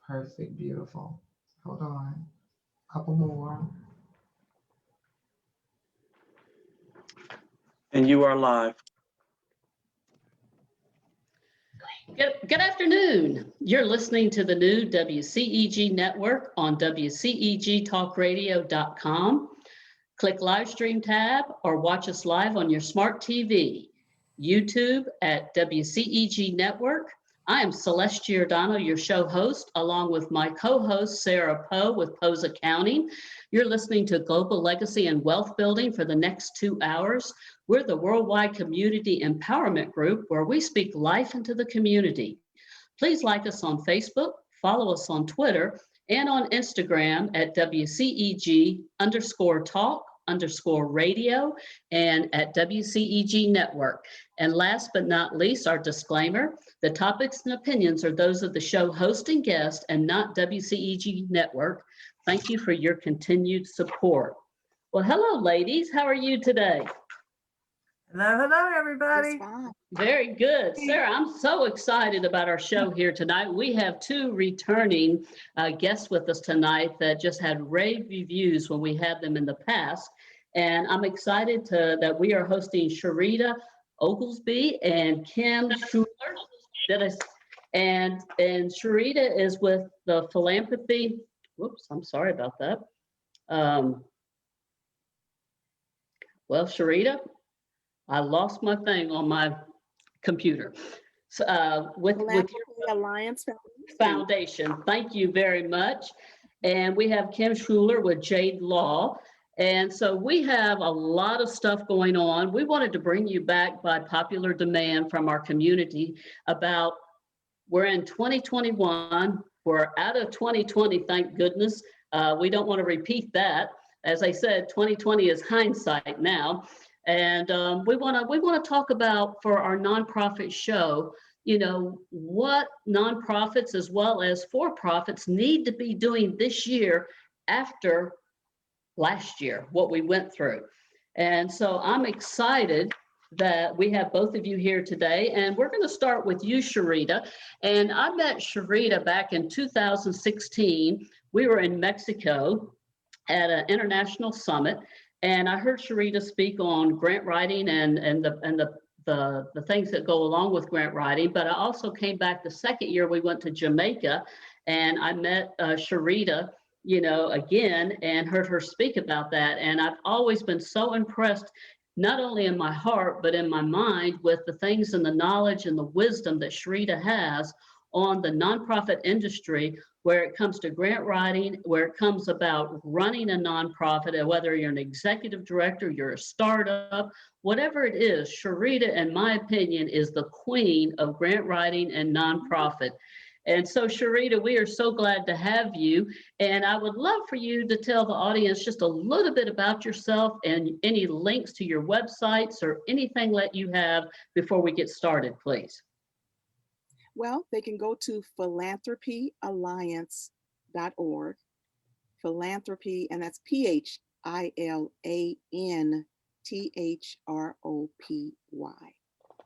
Perfect. Beautiful. Hold on. Couple more. And you are live. Good afternoon. You're listening to the new WCEG Network on WCEGTalkRadio.com. Click live stream tab or watch us live on your smart TV. YouTube at WCEG Network. I am Celeste Giordano, your show host, along with my co-host, Sara Poe with Poe's Accounting. You're listening to Global Legacy and Wealth Building for the next 2 hours. We're the worldwide community empowerment group where we speak life into the community. Please like us on Facebook, follow us on Twitter, and on Instagram at WCEG_talk_radio and at WCEG Network. And last but not least, our disclaimer, the topics and opinions are those of the show host and guest and not WCEG Network. Thank you for your continued support. Well, hello, ladies. How are you today? Hello, everybody. Very good. Sara, I'm so excited about our show here tonight. We have 2 returning guests with us tonight that just had rave reviews when we had them in the past. And I'm excited that we are hosting Sherita Oglesby and Kim Scouller. And Sherita is with the philanthropy. Whoops, I'm sorry about that. Well, Sherita, I lost my thing on my computer. So, with Alliance Foundation. Thank you very much. And we have Kim Scouller with Jade Law. And so we have a lot of stuff going on. We wanted to bring you back by popular demand from our community about, we're in 2021, we're out of 2020, thank goodness. We don't want to repeat that. As I said, 2020 is hindsight now. And we want to talk about, for our nonprofit show, you know, what nonprofits as well as for-profits need to be doing this year after last year, what we went through. And so I'm excited that we have both of you here today. And we're going to start with you, Sherita. And I met Sherita back in 2016. We were in Mexico at an international summit. And I heard Sherita speak on grant writing and the things that go along with grant writing. But I also came back the second year we went to Jamaica, and I met Sherita, you know, again, and heard her speak about that. And I've always been so impressed, not only in my heart, but in my mind, with the things and the knowledge and the wisdom that Sherita has on the nonprofit industry, where it comes to grant writing, where it comes about running a nonprofit, and whether you're an executive director, you're a startup, whatever it is, Sherita, in my opinion, is the queen of grant writing and nonprofit. And so, Sherita, we are so glad to have you. And I would love for you to tell the audience just a little bit about yourself and any links to your websites or anything that you have before we get started, please. Well, they can go to philanthropyalliance.org. Philanthropy, and that's PHILANTHROPY.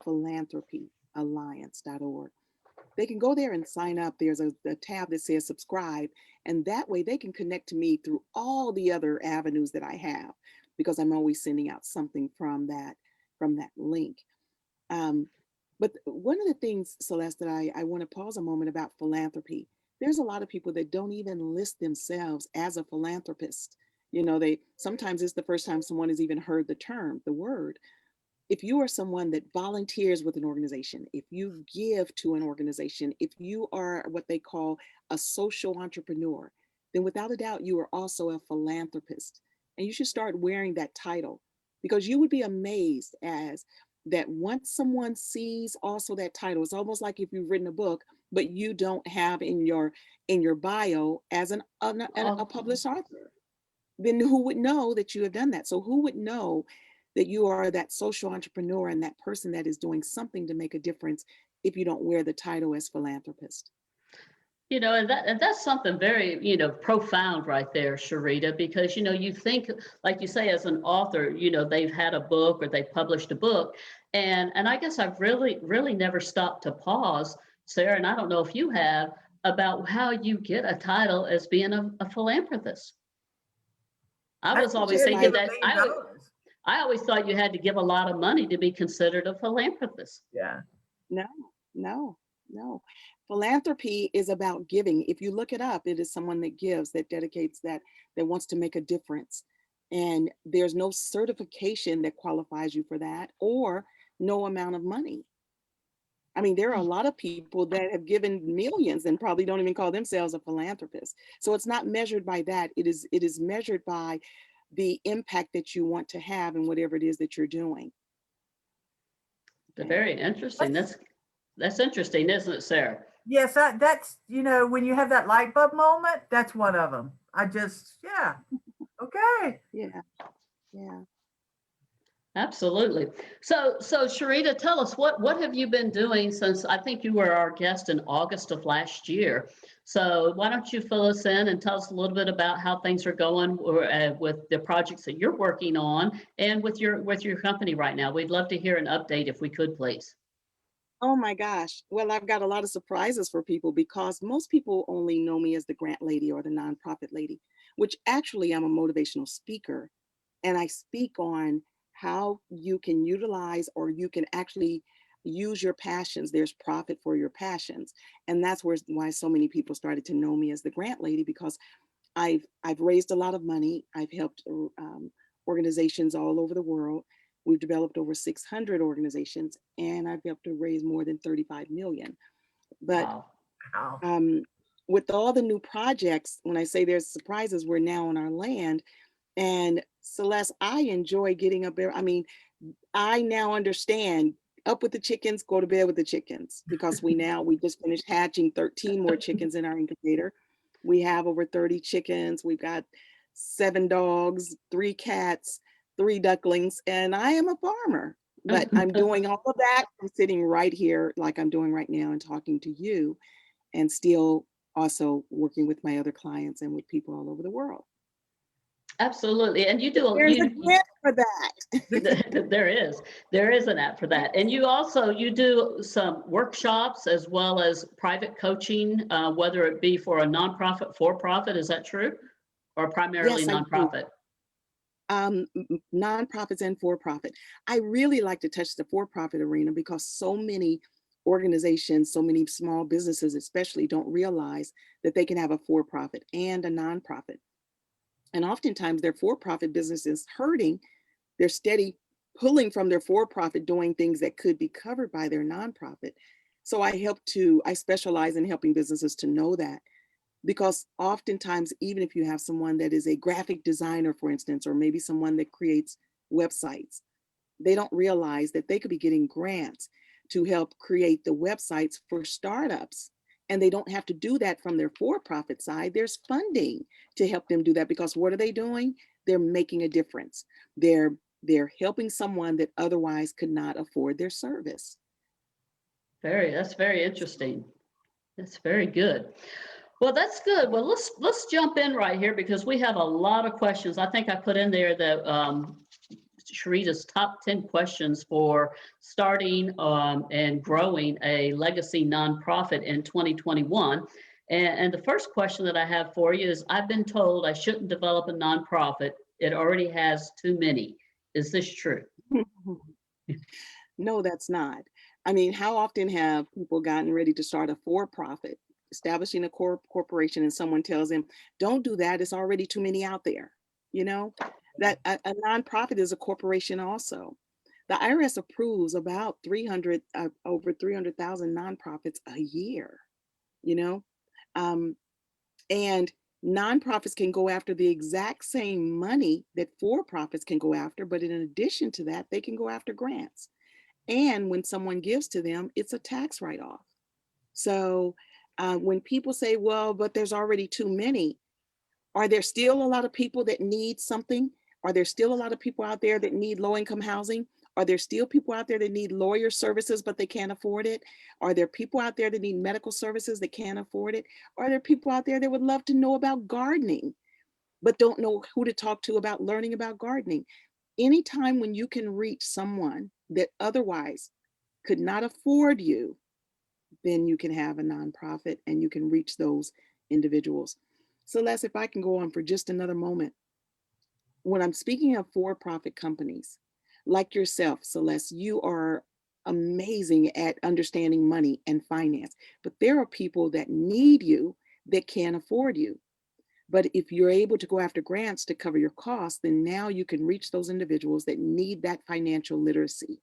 Philanthropyalliance.org. They can go there and sign up. There's a tab that says subscribe, and that way they can connect to me through all the other avenues that I have, because I'm always sending out something from that link. But one of the things, Celeste, that I want to pause a moment about philanthropy, there's a lot of people that don't even list themselves as a philanthropist. You know, sometimes it's the first time someone has even heard the word. If you are someone that volunteers with an organization, if you give to an organization, if you are what they call a social entrepreneur, then without a doubt, you are also a philanthropist. And you should start wearing that title, because you would be amazed that once someone sees also that title, it's almost like if you've written a book, but you don't have in your bio as a published author, then who would know that you have done that? So who would know that you are that social entrepreneur and that person that is doing something to make a difference if you don't wear the title as philanthropist? You know, and that's something very, you know, profound right there, Sherita, because, you know, you think, like you say, as an author, you know, they've had a book or they published a book. And I guess I've really never stopped to pause, Sara, and I don't know if you have, about how you get a title as being a philanthropist. I was always Shouldn't thinking give $1 that million. I always thought you had to give a lot of money to be considered a philanthropist. Yeah. No, no, no. Philanthropy is about giving. If you look it up, it is someone that gives, that dedicates, that wants to make a difference. And there's no certification that qualifies you for that, or no amount of money. I mean, there are a lot of people that have given millions and probably don't even call themselves a philanthropist. So it's not measured by that. It is measured by the impact that you want to have in whatever it is that you're doing. Very interesting. That's interesting, isn't it, Sarah? Yes, that's, when you have that light bulb moment, that's one of them. Yeah. Okay. Yeah, yeah. Absolutely. So Sherita, tell us what have you been doing since I think you were our guest in August of last year. So why don't you fill us in and tell us a little bit about how things are going with the projects that you're working on and with your company right now. We'd love to hear an update if we could, please. Oh my gosh. Well, I've got a lot of surprises for people because most people only know me as the grant lady or the nonprofit lady, which actually I'm a motivational speaker. And I speak on how you can utilize, or you can actually use your passions. There's profit for your passions. And that's why so many people started to know me as the grant lady, because I've raised a lot of money. I've helped organizations all over the world. We've developed over 600 organizations, and I've helped to raise more than 35 million. But Wow. with all the new projects, when I say there's surprises, we're now on our land. And Celeste, I enjoy getting up there. I mean, I now understand, up with the chickens, go to bed with the chickens, because we just finished hatching 13 more chickens in our incubator. We have over 30 chickens. We've got 7 dogs, 3 cats, 3 ducklings, and I am a farmer. But I'm doing all of that. I'm sitting right here like I'm doing right now and talking to you, and still also working with my other clients and with people all over the world. Absolutely. And you do There's an app for that. There is an app for that. And you do some workshops as well as private coaching, whether it be for a nonprofit, for-profit, is that true? Or primarily Yes, I do. nonprofit? Nonprofits and for-profit. I really like to touch the for-profit arena because so many organizations, so many small businesses especially, don't realize that they can have a for-profit and a nonprofit. And oftentimes their for-profit business is hurting. They're steady pulling from their for-profit, doing things that could be covered by their nonprofit. So I specialize in helping businesses to know that, because oftentimes, even if you have someone that is a graphic designer, for instance, or maybe someone that creates websites, they don't realize that they could be getting grants to help create the websites for startups. And they don't have to do that from their for-profit side. There's funding to help them do that, because what are they doing? They're making a difference. They're helping someone that otherwise could not afford their service. That's very interesting. That's very good. Well, that's good. Well, let's jump in right here because we have a lot of questions. I think I put in there that Sherita's top 10 questions for starting and growing a legacy nonprofit in 2021. And the first question that I have for you is, I've been told I shouldn't develop a nonprofit. It already has too many. Is this true? No, that's not. I mean, how often have people gotten ready to start a for-profit, establishing a corporation, and someone tells them, don't do that, it's already too many out there. That a nonprofit is a corporation also. The IRS approves about over 300,000 nonprofits a year, and nonprofits can go after the exact same money that for-profits can go after, but in addition to that, they can go after grants. And when someone gives to them, it's a tax write-off. So when people say, well, but there's already too many, are there still a lot of people that need something? Are there still a lot of people out there that need low-income housing? Are there still people out there that need lawyer services, but they can't afford it? Are there people out there that need medical services that can't afford it? Are there people out there that would love to know about gardening, but don't know who to talk to about learning about gardening? Anytime when you can reach someone that otherwise could not afford you, then you can have a nonprofit and you can reach those individuals. Celeste, if I can go on for just another moment. When I'm speaking of for-profit companies, like yourself, Celeste, you are amazing at understanding money and finance, but there are people that need you that can't afford you. But if you're able to go after grants to cover your costs, then now you can reach those individuals that need that financial literacy.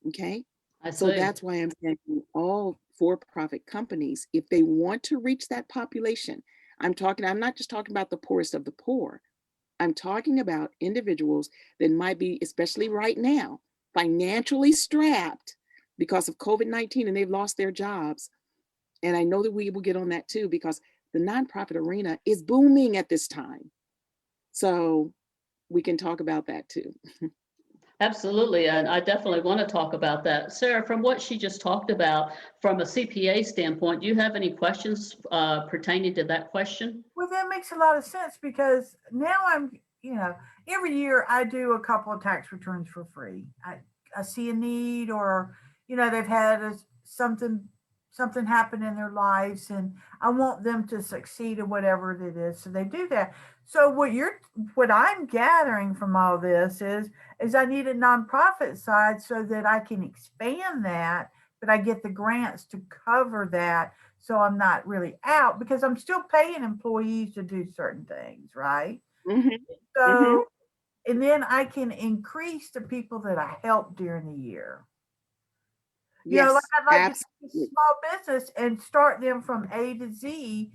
Okay. I So see. that's why I'm saying all for-profit companies, if they want to reach that population, I'm not just talking about the poorest of the poor. I'm talking about individuals that might be, especially right now, financially strapped because of COVID-19 and they've lost their jobs. And I know that we will get on that too, because the nonprofit arena is booming at this time. So we can talk about that too. Absolutely, and I definitely want to talk about that. Sarah, from what she just talked about, from a CPA standpoint, do you have any questions pertaining to that question? Well, that makes a lot of sense because now every year I do a couple of tax returns for free. I see a need, or they've had something happen in their lives, and I want them to succeed in whatever it is. So they do that. So what I'm gathering from all this is I need a nonprofit side so that I can expand that, but I get the grants to cover that. So I'm not really out because I'm still paying employees to do certain things, right? Mm-hmm. So, Mm-hmm. and then I can increase the people that I help during the year. Yes, Like I'd like to take a absolutely. small business and start them from A to Z.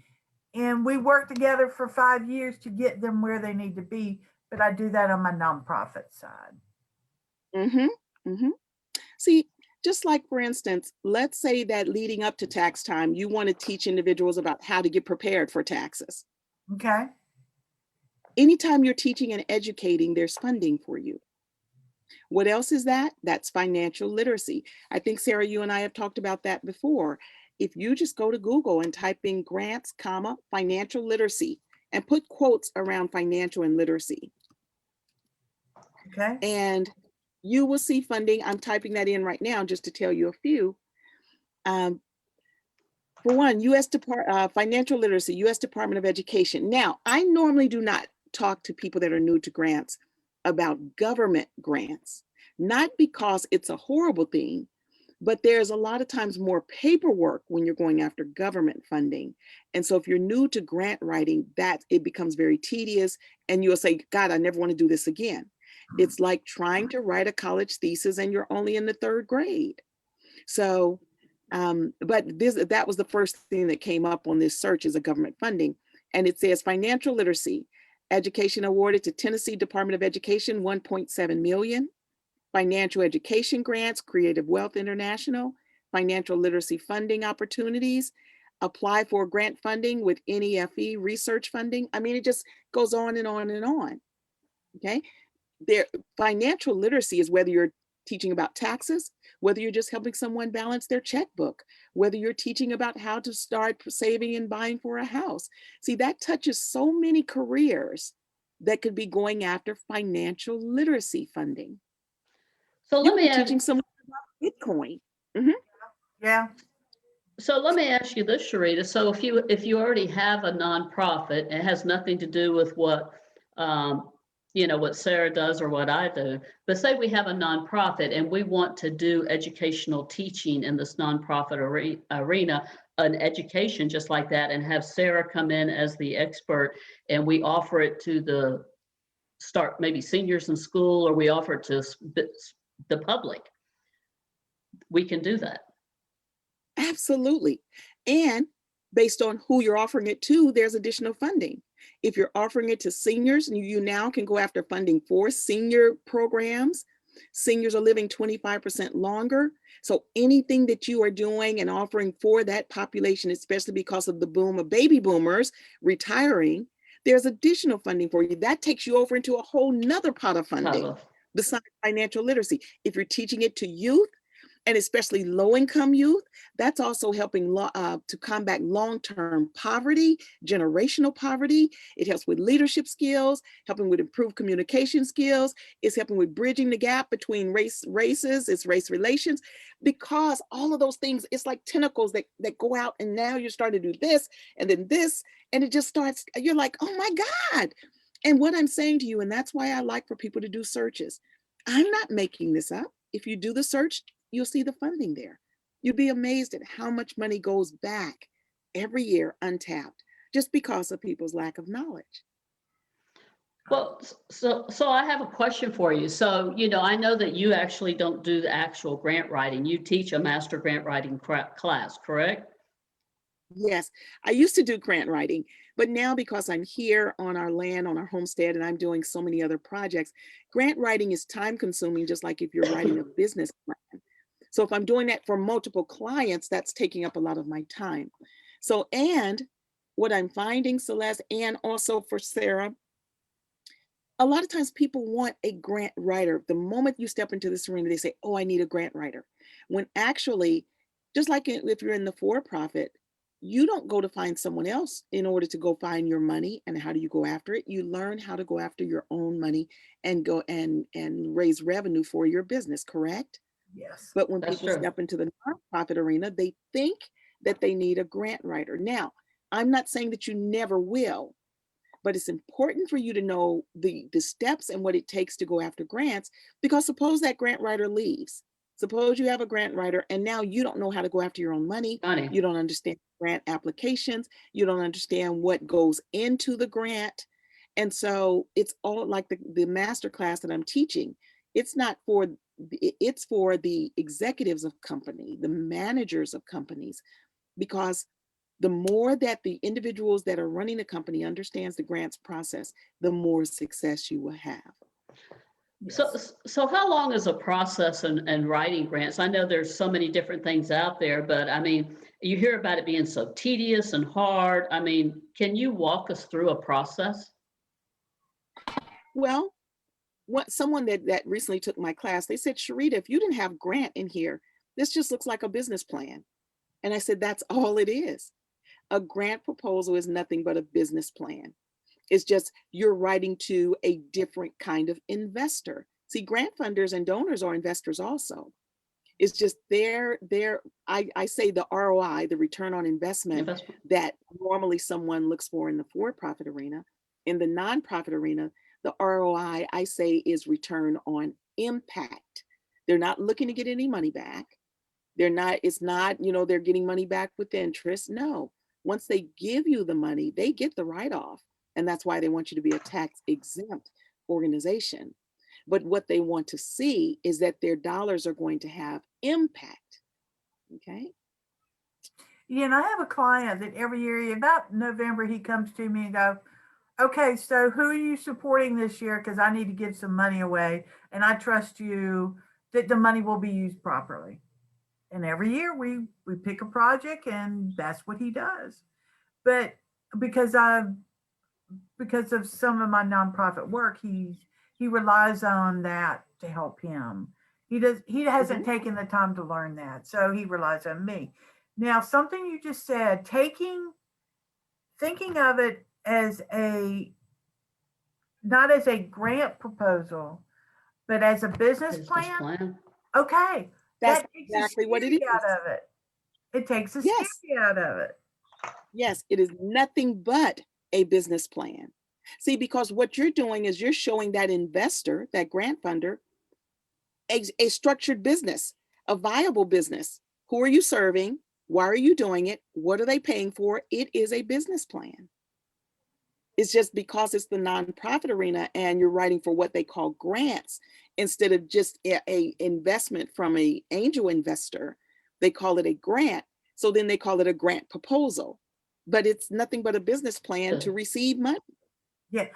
And we work together for 5 years to get them where they need to be. But I do that on my nonprofit side. Mm-hmm. Mm-hmm. See, just like for instance, let's say that leading up to tax time, you want to teach individuals about how to get prepared for taxes. Okay. Anytime you're teaching and educating, there's funding for you. What else is that? That's financial literacy. I think, Sarah, you and I have talked about that before. If you just go to Google and type in grants, financial literacy, and put quotes around financial and literacy, Okay. and you will see funding. I'm typing that in right now just to tell you a few. For one, financial literacy, U.S. Department of Education. Now, I normally do not talk to people that are new to grants about government grants, not because it's a horrible thing, but there's a lot of times more paperwork when you're going after government funding. And so if you're new to grant writing, that it becomes very tedious and you'll say, God, I never want to do this again. It's like trying to write a college thesis and you're only in the 3rd grade. So, but that was the first thing that came up on this search is a government funding. And it says financial literacy, education awarded to Tennessee Department of Education, 1.7 million. Financial education grants, Creative Wealth International, financial literacy funding opportunities, apply for grant funding with NEFE research funding. I mean, it just goes on and on and on. Okay. Financial literacy is whether you're teaching about taxes, whether you're just helping someone balance their checkbook, whether you're teaching about how to start saving and buying for a house. See, that touches so many careers that could be going after financial literacy funding. So You let could me be ask, teaching someone about Bitcoin. Mm-hmm. Yeah. so let me ask you this, Sherita. So if you already have a nonprofit, it has nothing to do with what what Sarah does or what I do. But say we have a nonprofit and we want to do educational teaching in this nonprofit arena, an education just like that, and have Sarah come in as the expert, and we offer it to maybe seniors in school, or we offer it to the public. We can do that. Absolutely. And based on who you're offering it to, there's additional funding. If you're offering it to seniors, you now can go after funding for senior programs. Seniors are living 25% longer. So anything that you are doing and offering for that population, especially because of the boom of baby boomers retiring, there's additional funding for you. That takes you over into a whole nother pot of funding besides financial literacy. If you're teaching it to youth, and especially low-income youth. That's also helping to combat long-term poverty, generational poverty. It helps with leadership skills, helping with improved communication skills. It's helping with bridging the gap between races, it's race relations, because all of those things, it's like tentacles that go out, and now you're starting to do this, and then this, and it just starts, you're like, oh my God. And what I'm saying to you, and that's why I like for people to do searches, I'm not making this up. If you do the search, you'll see the funding there. You'd be amazed at how much money goes back every year untapped, just because of people's lack of knowledge. Well, so I have a question for you. So, I know that you actually don't do the actual grant writing. You teach a master grant writing class, correct? Yes, I used to do grant writing, but now because I'm here on our land, on our homestead, and I'm doing so many other projects, grant writing is time consuming, just like if you're writing a business plan. So if I'm doing that for multiple clients, that's taking up a lot of my time. So, and what I'm finding, Celeste, and also for Sarah, a lot of times people want a grant writer. The moment you step into this arena, they say, oh, I need a grant writer. When actually, just like if you're in the for-profit, you don't go to find someone else in order to go find your money. And how do you go after it? You learn how to go after your own money and go and raise revenue for your business, correct? Yes. But when That's people true. step into the nonprofit arena, they think that they need a grant writer. Now, I'm not saying that you never will, but it's important for you to know the steps and what it takes to go after grants, because suppose that grant writer leaves. Suppose you have a grant writer and now you don't know how to go after your own money. Money. You don't understand grant applications. You don't understand what goes into the grant. And so it's all like the master class that I'm teaching. It's for the executives of company, the managers of companies, because the more that the individuals that are running the company understands the grants process, the more success you will have. So how long is a process in writing grants? I know there's so many different things out there, but I mean, you hear about it being so tedious and hard. I mean, can you walk us through a process? Well, someone that recently took my class, they said, Sherita, if you didn't have grant in here, this just looks like a business plan. And I said, that's all it is. A grant proposal is nothing but a business plan. It's just you're writing to a different kind of investor. See, grant funders and donors are investors also. It's just I say the ROI, the return on investment, that normally someone looks for in the for-profit arena. In the nonprofit arena, the ROI, I say, is return on impact. They're not looking to get any money back. It's not, they're getting money back with interest. No, once they give you the money, they get the write-off. And that's why they want you to be a tax exempt organization. But what they want to see is that their dollars are going to have impact. Okay. Yeah, and I have a client that every year, about November, he comes to me and go, okay, so who are you supporting this year? Because I need to give some money away, and I trust you that the money will be used properly. And every year we pick a project, and that's what he does. But because of some of my nonprofit work, he relies on that to help him. He hasn't taken the time to learn that, so he relies on me. Now, something you just said, thinking of it as not as a grant proposal, but as a business plan. Okay, that's that takes exactly what it is. out of it. It takes the scary out of it. Yes, it is nothing but a business plan. See, because what you're doing is you're showing that investor, that grant funder, a structured business, a viable business. Who are you serving? Why are you doing it? What are they paying for? It is a business plan. It's just because it's the nonprofit arena and you're writing for what they call grants instead of just a investment from an angel investor, they call it a grant. So then they call it a grant proposal, but it's nothing but a business plan to receive money. Yeah.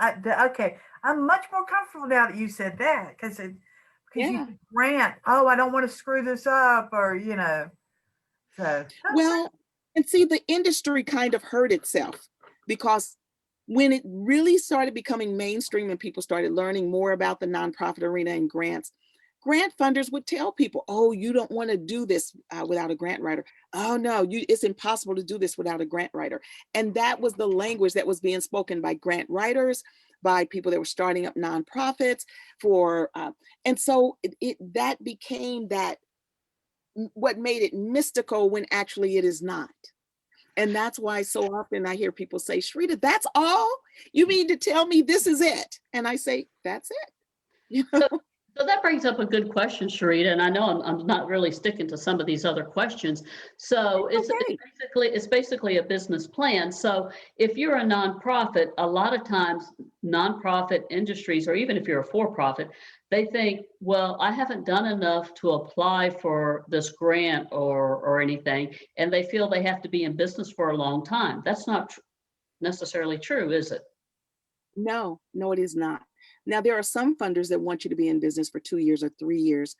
Okay. I'm much more comfortable now that you said that, because you grant. Oh, I don't want to screw this up, or So well, and see, the industry kind of hurt itself, because when it really started becoming mainstream and people started learning more about the nonprofit arena and grants, grant funders would tell people, oh, you don't want to do this without a grant writer. Oh no, it's impossible to do this without a grant writer. And that was the language that was being spoken by grant writers, by people that were starting up nonprofits and so that became what made it mystical when actually it is not. And that's why so often I hear people say, Sherita, that's all? You mean to tell me this is it? And I say, that's it. You know? So that brings up a good question, Sherita, and I know I'm not really sticking to some of these other questions. So it's basically a business plan. So if you're a nonprofit, a lot of times nonprofit industries, or even if you're a for-profit, they think, well, I haven't done enough to apply for this grant or anything, and they feel they have to be in business for a long time. That's not necessarily true, is it? No, it is not. Now, there are some funders that want you to be in business for 2 years or 3 years,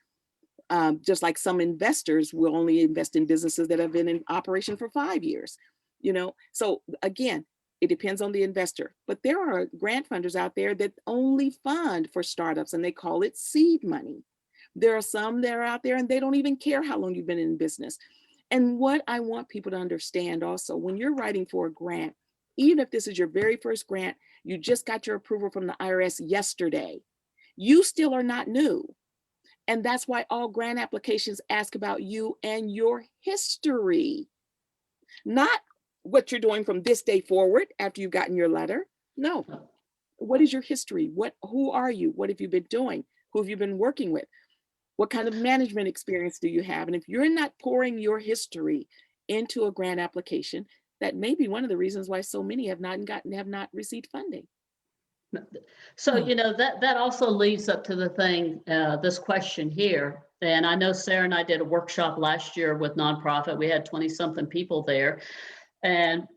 just like some investors will only invest in businesses that have been in operation for 5 years. So again, it depends on the investor. But there are grant funders out there that only fund for startups, and they call it seed money. There are some that are out there and they don't even care how long you've been in business. And what I want people to understand also, when you're writing for a grant, even if this is your very first grant, you just got your approval from the IRS yesterday, you still are not new. And that's why all grant applications ask about you and your history, not what you're doing from this day forward after you've gotten your letter. No. What is your history? Who are you? What have you been doing? Who have you been working with? What kind of management experience do you have? And if you're not pouring your history into a grant application, that may be one of the reasons why so many have not received funding. So, that also leads up to the thing, this question here. And I know Sarah and I did a workshop last year with nonprofit. We had 20-something people there. And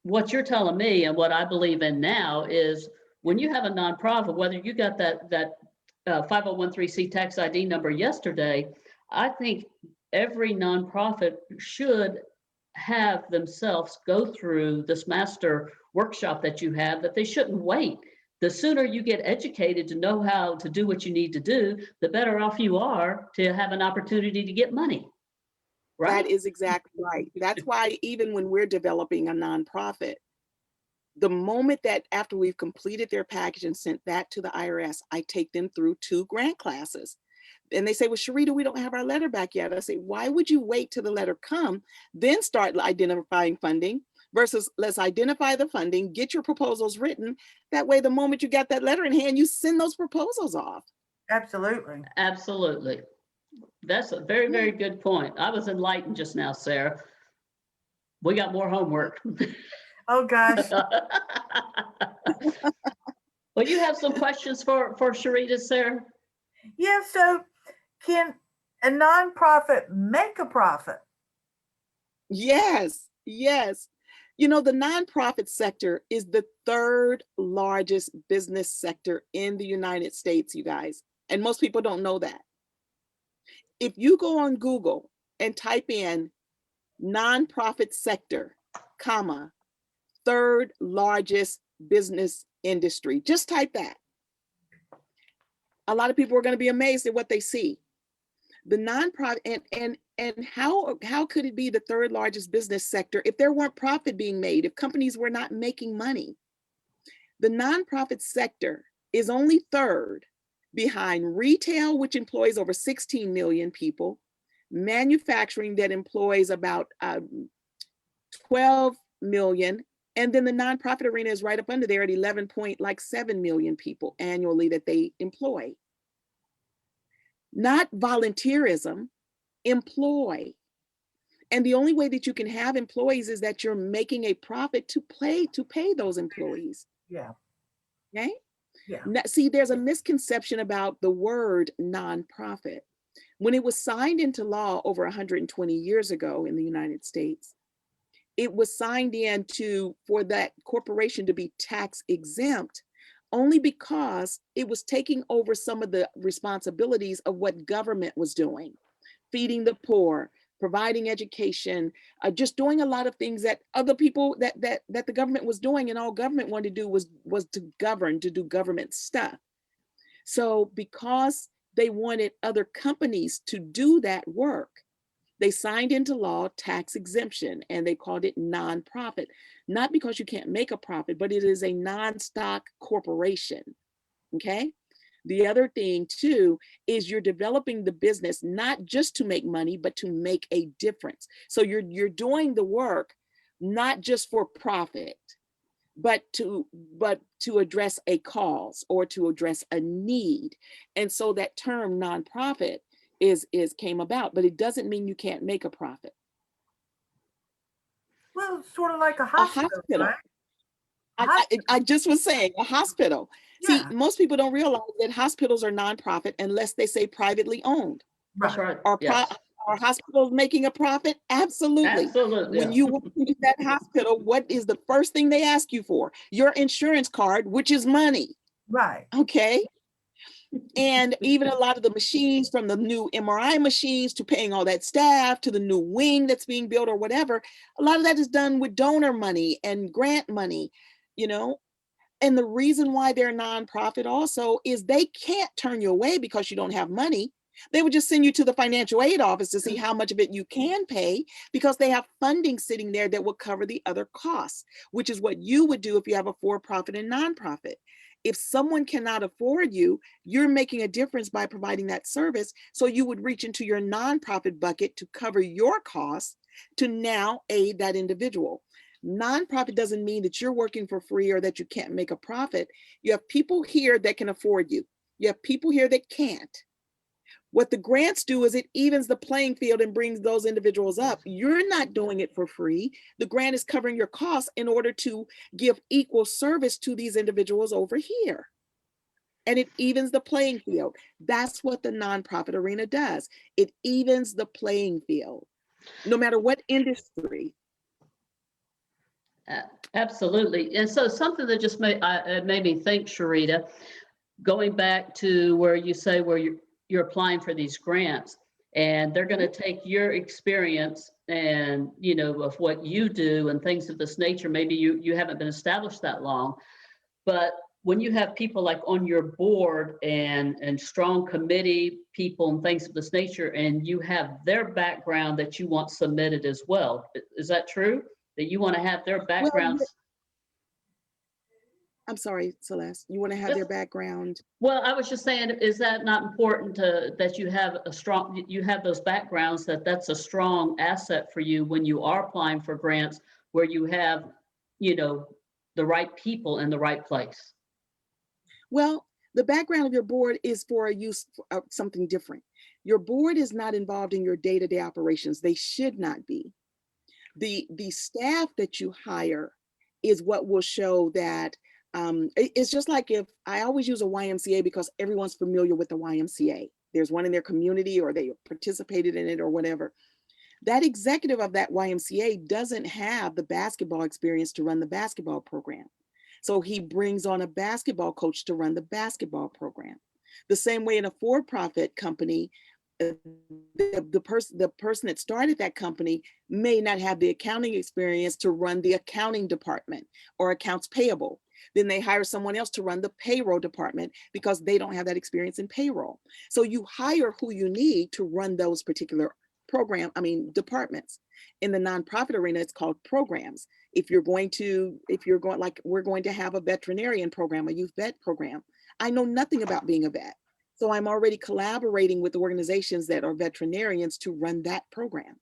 what you're telling me and what I believe in now is when you have a nonprofit, whether you got that 5013C tax ID number yesterday, I think every nonprofit should have themselves go through this master workshop that you have, that they shouldn't wait. The sooner you get educated to know how to do what you need to do, the better off you are to have an opportunity to get money. Right? That is exactly right. That's why even when we're developing a nonprofit, the moment that after we've completed their package and sent that to the IRS, I take them through 2 grant classes. And they say, well, Sherita, we don't have our letter back yet. I say, why would you wait till the letter come, then start identifying funding versus let's identify the funding, get your proposals written. That way, the moment you got that letter in hand, you send those proposals off. Absolutely. Absolutely. That's a very, very good point. I was enlightened just now, Sarah. We got more homework. Oh, gosh. Well, you have some questions for Sherita, Sarah? Yeah, so can a nonprofit make a profit? Yes. The nonprofit sector is the 3rd largest business sector in the United States, you guys. And most people don't know that. If you go on Google and type in nonprofit sector, 3rd largest business industry, just type that. A lot of people are going to be amazed at what they see. The nonprofit and how could it be the 3rd largest business sector if there weren't profit being made, if companies were not making money? The nonprofit sector is only 3rd behind retail, which employs over 16 million people, manufacturing that employs about 12 million, and then the nonprofit arena is right up under there at 11.7 million people annually that they employ. Not volunteerism, employ. And the only way that you can have employees is that you're making a profit to pay those employees. Yeah. Okay? Yeah. Now, see, there's a misconception about the word nonprofit. When it was signed into law over 120 years ago in the United States, it was signed for that corporation to be tax exempt only because it was taking over some of the responsibilities of what government was doing, feeding the poor, providing education, just doing a lot of things that other people that the government was doing, and all government wanted to do was to govern, to do government stuff. So because they wanted other companies to do that work, they signed into law tax exemption, and they called it nonprofit, not because you can't make a profit, but it is a non-stock corporation. Okay. The other thing too is you're developing the business not just to make money, but to make a difference. So you're doing the work not just for profit, but to address a cause or to address a need. And so that term nonprofit is came about, but it doesn't mean you can't make a profit. Well, sort of like a A hospital, hospital. right? I just was saying a hospital. Yeah, See, most people don't realize that hospitals are nonprofit unless they say privately owned. That's right. right. Yes, Are hospitals making a profit? Absolutely. absolutely. When you walk into that hospital, what is the first thing they ask you for? Your insurance card, which is money. Right. Okay. And even a lot of the machines, from the new MRI machines to paying all that staff to the new wing that's being built or whatever, a lot of that is done with donor money and grant money, you know. And the reason why they're nonprofit also is they can't turn you away because you don't have money. They would just send you to the financial aid office to see how much of it you can pay, because they have funding sitting there that will cover the other costs, which is what you would do if you have a for-profit and nonprofit. If someone cannot afford you, you're making a difference by providing that service. So you would reach into your nonprofit bucket to cover your costs to now aid that individual. Nonprofit doesn't mean that you're working for free or that you can't make a profit. You have people here that can afford you. You have people here that can't. What the grants do is it evens the playing field and brings those individuals up. You're not doing it for free. The grant is covering your costs in order to give equal service to these individuals over here. And it evens the playing field. That's what the nonprofit arena does. It evens the playing field, no matter what industry. Absolutely. And so something that just made me think, Sherita, going back to where you say where you're applying for these grants, and they're going to take your experience and, you know, of what you do and things of this nature. Maybe you haven't been established that long, but when you have people like on your board and strong committee people and things of this nature, and you have their background that you want submitted as well, is that true? That you want to have their backgrounds? Well, I'm sorry, Celeste, you want to have their background? Well, I was just saying, is that not important that you have you have those backgrounds, that's a strong asset for you when you are applying for grants, where you have, you know, the right people in the right place? Well, the background of your board is for a use of something different. Your board is not involved in your day-to-day operations. They should not be. The staff that you hire is what will show that. It's just like, if I always use a YMCA because everyone's familiar with the YMCA. There's one in their community or they participated in it or whatever. That executive of that YMCA doesn't have the basketball experience to run the basketball program. So he brings on a basketball coach to run the basketball program. The same way in a for-profit company, the person that started that company may not have the accounting experience to run the accounting department or accounts payable. Then they hire someone else to run the payroll department because they don't have that experience in payroll. So you hire who you need to run those particular departments. In the nonprofit arena, it's called programs. If you're going, like we're going to have a veterinarian program, a youth vet program. I know nothing about being a vet. So I'm already collaborating with organizations that are veterinarians to run that program.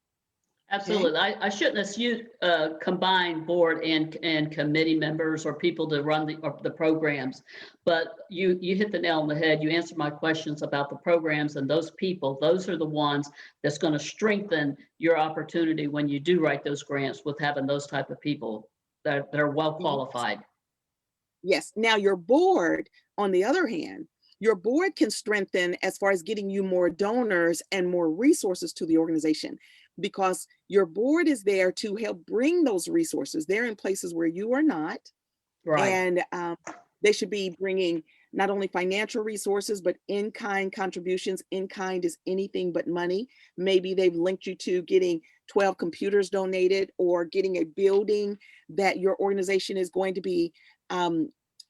Absolutely. Okay. I shouldn't have combined board and committee members or people to run the programs, but you hit the nail on the head. You answered my questions about the programs, and those people, those are the ones that's going to strengthen your opportunity when you do write those grants, with having those type of people that are well qualified. Yes. Now your board, on the other hand, your board can strengthen as far as getting you more donors and more resources to the organization, because your board is there to help bring those resources. They're in places where you are not. Right. And they should be bringing not only financial resources, but in-kind contributions. In-kind is anything but money. Maybe they've linked you to getting 12 computers donated, or getting a building that your organization is going to be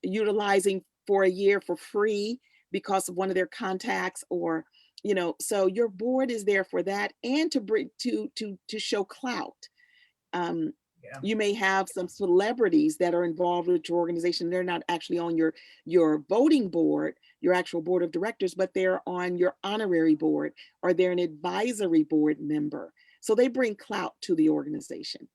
utilizing for a year for free. because of one of their contacts, or, you know, so your board is there for that, and to bring to show clout. Yeah. You may have some celebrities that are involved with your organization. They're not actually on your voting board, your actual board of directors, but they're on your honorary board, or they're an advisory board member. So they bring clout to the organization.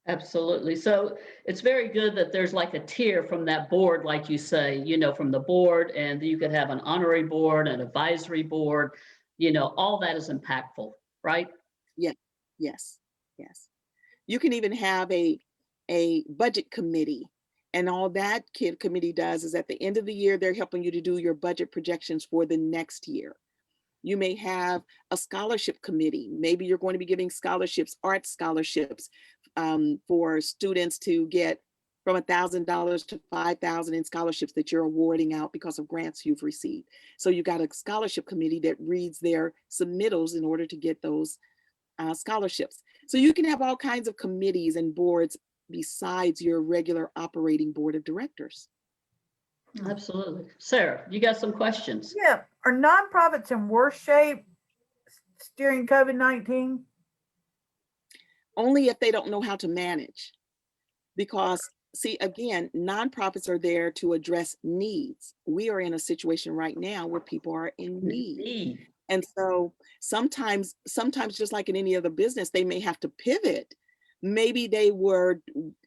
Absolutely. So it's very good that there's like a tier from that board, like you say, you know, from the board, and you could have an honorary board, an advisory board, you know, all that is impactful, right? Yeah, yes, yes. You can even have a budget committee, and all that committee does is at the end of the year, they're helping you to do your budget projections for the next year. You may have a scholarship committee. Maybe you're going to be giving scholarships, art scholarships, for students to get from $1,000 to $5,000 in scholarships that you're awarding out because of grants you've received. So you've got a scholarship committee that reads their submittals in order to get those scholarships. So you can have all kinds of committees and boards besides your regular operating board of directors. Absolutely. Sarah, you got some questions? Yeah. Are nonprofits in worse shape during COVID-19? Only if they don't know how to manage. Because, see, again, nonprofits are there to address needs. We are in a situation right now where people are in need. And so sometimes just like in any other business, they may have to pivot. Maybe they were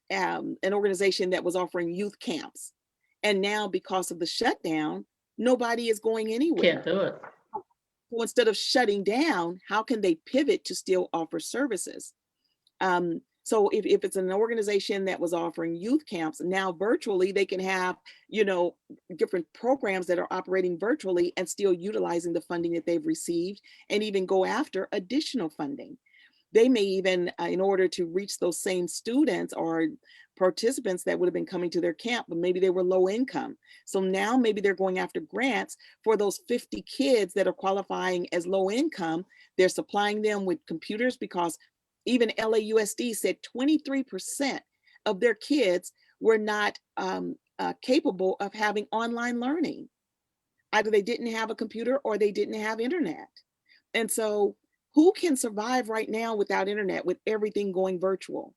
an organization that was offering youth camps. And now because of the shutdown, nobody is going anywhere. Can't do it. So instead of shutting down, how can they pivot to still offer services? So if it's an organization that was offering youth camps, now virtually they can have, you know, different programs that are operating virtually and still utilizing the funding that they've received, and even go after additional funding. They may even, in order to reach those same students or participants that would have been coming to their camp, but maybe they were low income. So now maybe they're going after grants for those 50 kids that are qualifying as low income. They're supplying them with computers, because even LAUSD said 23% of their kids were not capable of having online learning. Either they didn't have a computer or they didn't have internet. And so who can survive right now without internet, with everything going virtual?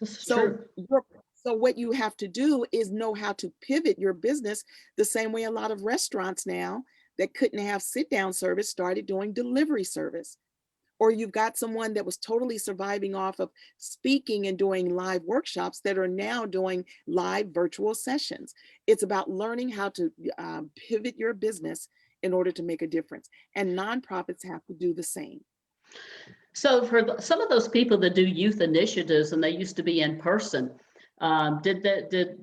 This is So, true. so what you have to do is know how to pivot your business the same way a lot of restaurants now that couldn't have sit down service started doing delivery service. Or you've got someone that was totally surviving off of speaking and doing live workshops that are now doing live virtual sessions. It's about learning how to pivot your business in order to make a difference. And nonprofits have to do the same. So for some of those people that do youth initiatives, and they used to be in person, did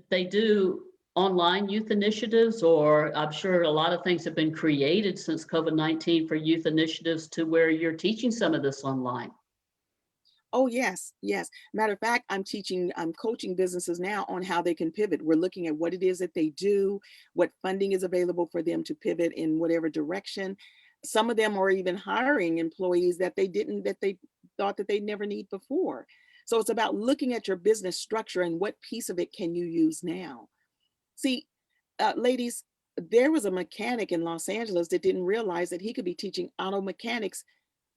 they do online youth initiatives? Or I'm sure a lot of things have been created since COVID-19 for youth initiatives to where you're teaching some of this online. Oh, yes, yes. Matter of fact, I'm coaching businesses now on how they can pivot. We're looking at what it is that they do, what funding is available for them to pivot in whatever direction. Some of them are even hiring employees that they thought that they'd never need before. So it's about looking at your business structure and what piece of it can you use now. See, ladies, there was a mechanic in Los Angeles that didn't realize that he could be teaching auto mechanics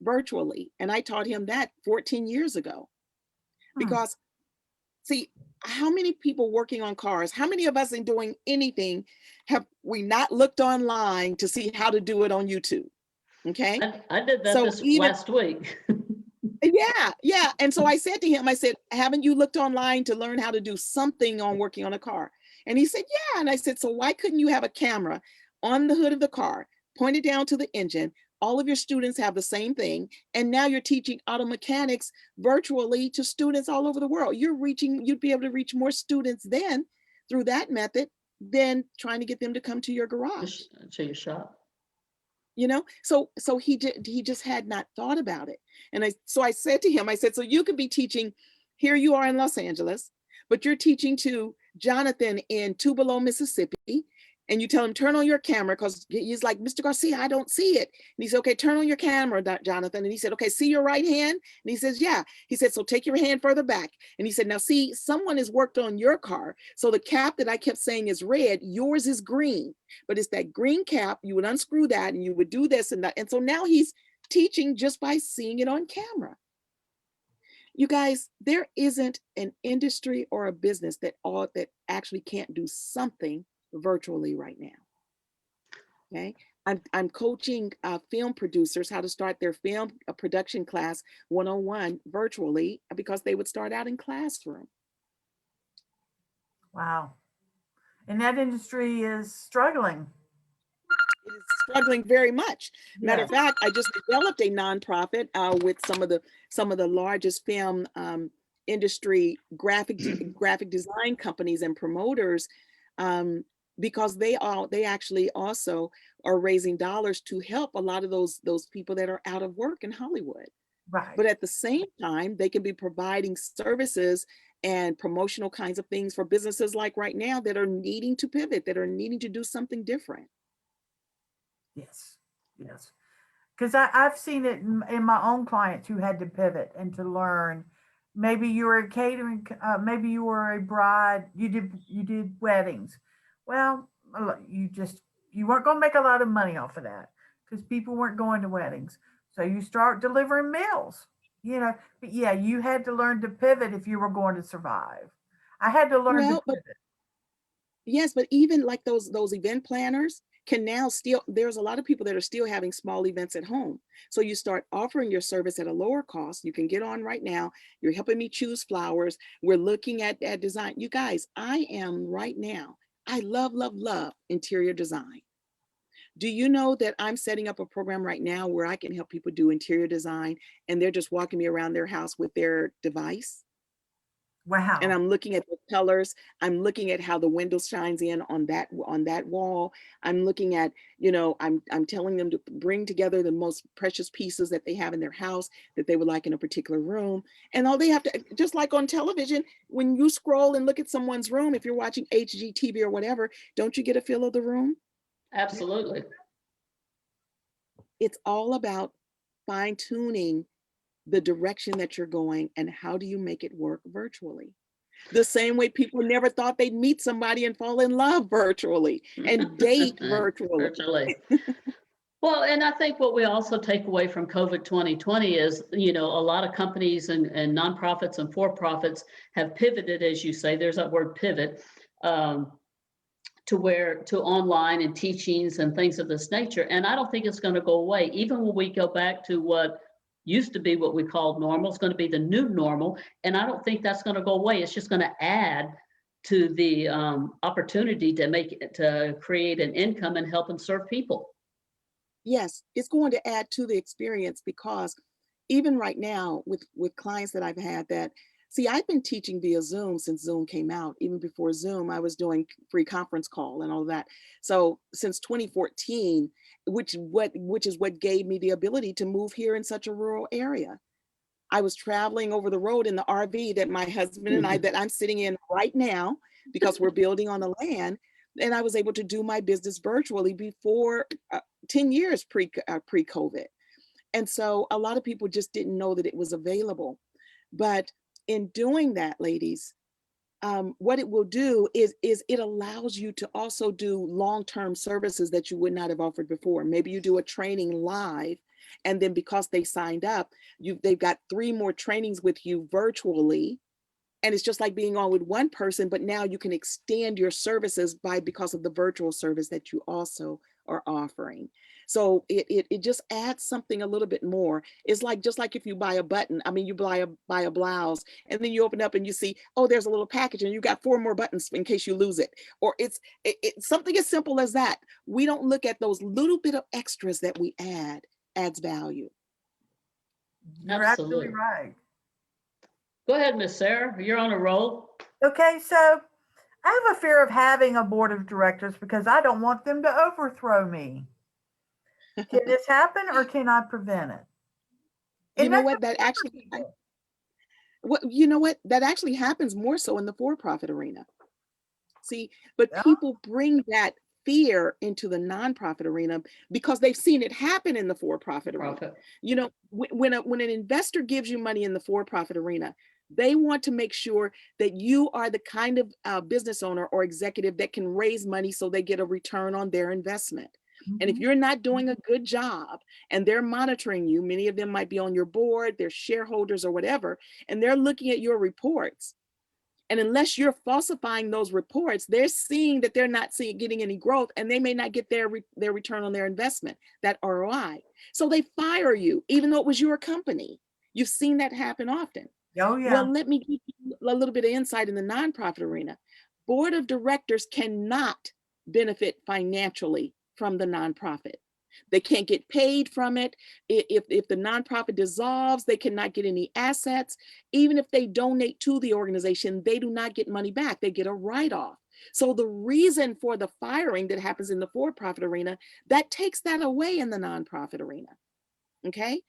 virtually. And I taught him that 14 years ago. Because, see, how many people working on cars, how many of us in doing anything have we not looked online to see how to do it on YouTube? Okay. I did that So this even last week. Yeah. And so I said to him, I said, haven't you looked online to learn how to do something on working on a car? And he said, yeah. And I said, so why couldn't you have a camera on the hood of the car, pointed down to the engine? All of your students have the same thing. And now you're teaching auto mechanics virtually to students all over the world. You'd be able to reach more students then through that method than trying to get them to come to your garage. To your shop. You know, so he just had not thought about it. And so I said to him, I said, so you could be teaching, here you are in Los Angeles, but you're teaching to Jonathan in Tupelo, Mississippi, and you tell him, turn on your camera, because he's like, Mr. Garcia, I don't see it. And he said, okay, turn on your camera, Jonathan. And he said, okay, see your right hand? And he says, yeah. He said, so take your hand further back. And he said, now see, someone has worked on your car. So the cap that I kept saying is red, yours is green, but it's that green cap. You would unscrew that and you would do this and that. And so now he's teaching just by seeing it on camera. You guys, there isn't an industry or a business that actually can't do something virtually right now. Okay, I'm coaching film producers how to start their film production class 101 virtually, because they would start out in classroom. Wow. And that industry is struggling. It is struggling very much. Matter Yeah. of fact, I just developed a nonprofit with some of the largest film industry graphic design companies and promoters, because they actually also are raising dollars to help a lot of those people that are out of work in Hollywood. Right. But at the same time, they can be providing services and promotional kinds of things for businesses like right now that are needing to pivot, that are needing to do something different. Yes. Yes. Because I've seen it in my own clients who had to pivot and to learn. Maybe you were a catering, maybe you were a bride, you did weddings. Well, you weren't going to make a lot of money off of that because people weren't going to weddings. So you start delivering meals, but yeah, you had to learn to pivot if you were going to survive. I had to learn to pivot. Yes, but even like those event planners can now there's a lot of people that are still having small events at home. So you start offering your service at a lower cost. You can get on right now. You're helping me choose flowers. We're looking at design. You guys, I am right now. I love interior design. Do you know that I'm setting up a program right now where I can help people do interior design, and they're just walking me around their house with their device? Wow. And I'm looking at the colors. I'm looking at how the window shines in on that wall. I'm looking at, I'm telling them to bring together the most precious pieces that they have in their house that they would like in a particular room. And all they have to, just like on television, when you scroll and look at someone's room, if you're watching HGTV or whatever, don't you get a feel of the room? Absolutely. It's all about fine-tuning the direction that you're going and how do you make it work virtually. The same way people never thought they'd meet somebody and fall in love virtually and date virtually. Well, and I think what we also take away from COVID 2020 is, a lot of companies and nonprofits and for-profits have pivoted, as you say, there's that word pivot, to online and teachings and things of this nature. And I don't think it's going to go away. Even when we go back to what used to be what we called normal, it's going to be the new normal. And I don't think that's going to go away. It's just going to add to the opportunity to create an income and help and serve people. Yes, it's going to add to the experience, because even right now with clients that I've had I've been teaching via Zoom since Zoom came out. Even before Zoom, I was doing free conference call and all that. So since 2014, which is what gave me the ability to move here in such a rural area. I was traveling over the road in the RV that my husband and I, that I'm sitting in right now, because we're building on the land. And I was able to do my business virtually before 10 years pre-COVID. And so a lot of people just didn't know that it was available. But in doing that, ladies, what it will do is it allows you to also do long-term services that you would not have offered before. Maybe you do a training live, and then because they signed up, they've got 3 more trainings with you virtually. And it's just like being on with one person, but now you can extend your services because of the virtual service that you also are offering. So it just adds something a little bit more. It's like, just like if you buy a button, you buy a blouse, and then you open up and you see, oh, there's a little package and you got 4 more buttons in case you lose it. Or it's something as simple as that. We don't look at those little bit of extras that we adds value. You're absolutely right. Go ahead, Miss Sarah. You're on a roll. Okay, so I have a fear of having a board of directors because I don't want them to overthrow me. Can this happen, or can I prevent it? You know what? That actually happens more so in the for-profit arena. See, but people bring that fear into the nonprofit arena because they've seen it happen in the for-profit arena. Profit. You know, when an investor gives you money in the for-profit arena, they want to make sure that you are the kind of business owner or executive that can raise money so they get a return on their investment. And if you're not doing a good job and they're monitoring you, many of them might be on your board, they're shareholders or whatever, and they're looking at your reports. And unless you're falsifying those reports, they're seeing that they're not getting any growth, and they may not get their return on their investment, that ROI. So they fire you, even though it was your company. You've seen that happen often. Oh, yeah. Well, let me give you a little bit of insight in the nonprofit arena. Board of directors cannot benefit financially from the nonprofit. They can't get paid from it. If the nonprofit dissolves, they cannot get any assets. Even if they donate to the organization, they do not get money back. They get a write-off. So the reason for the firing that happens in the for-profit arena, that takes that away in the nonprofit arena, okay?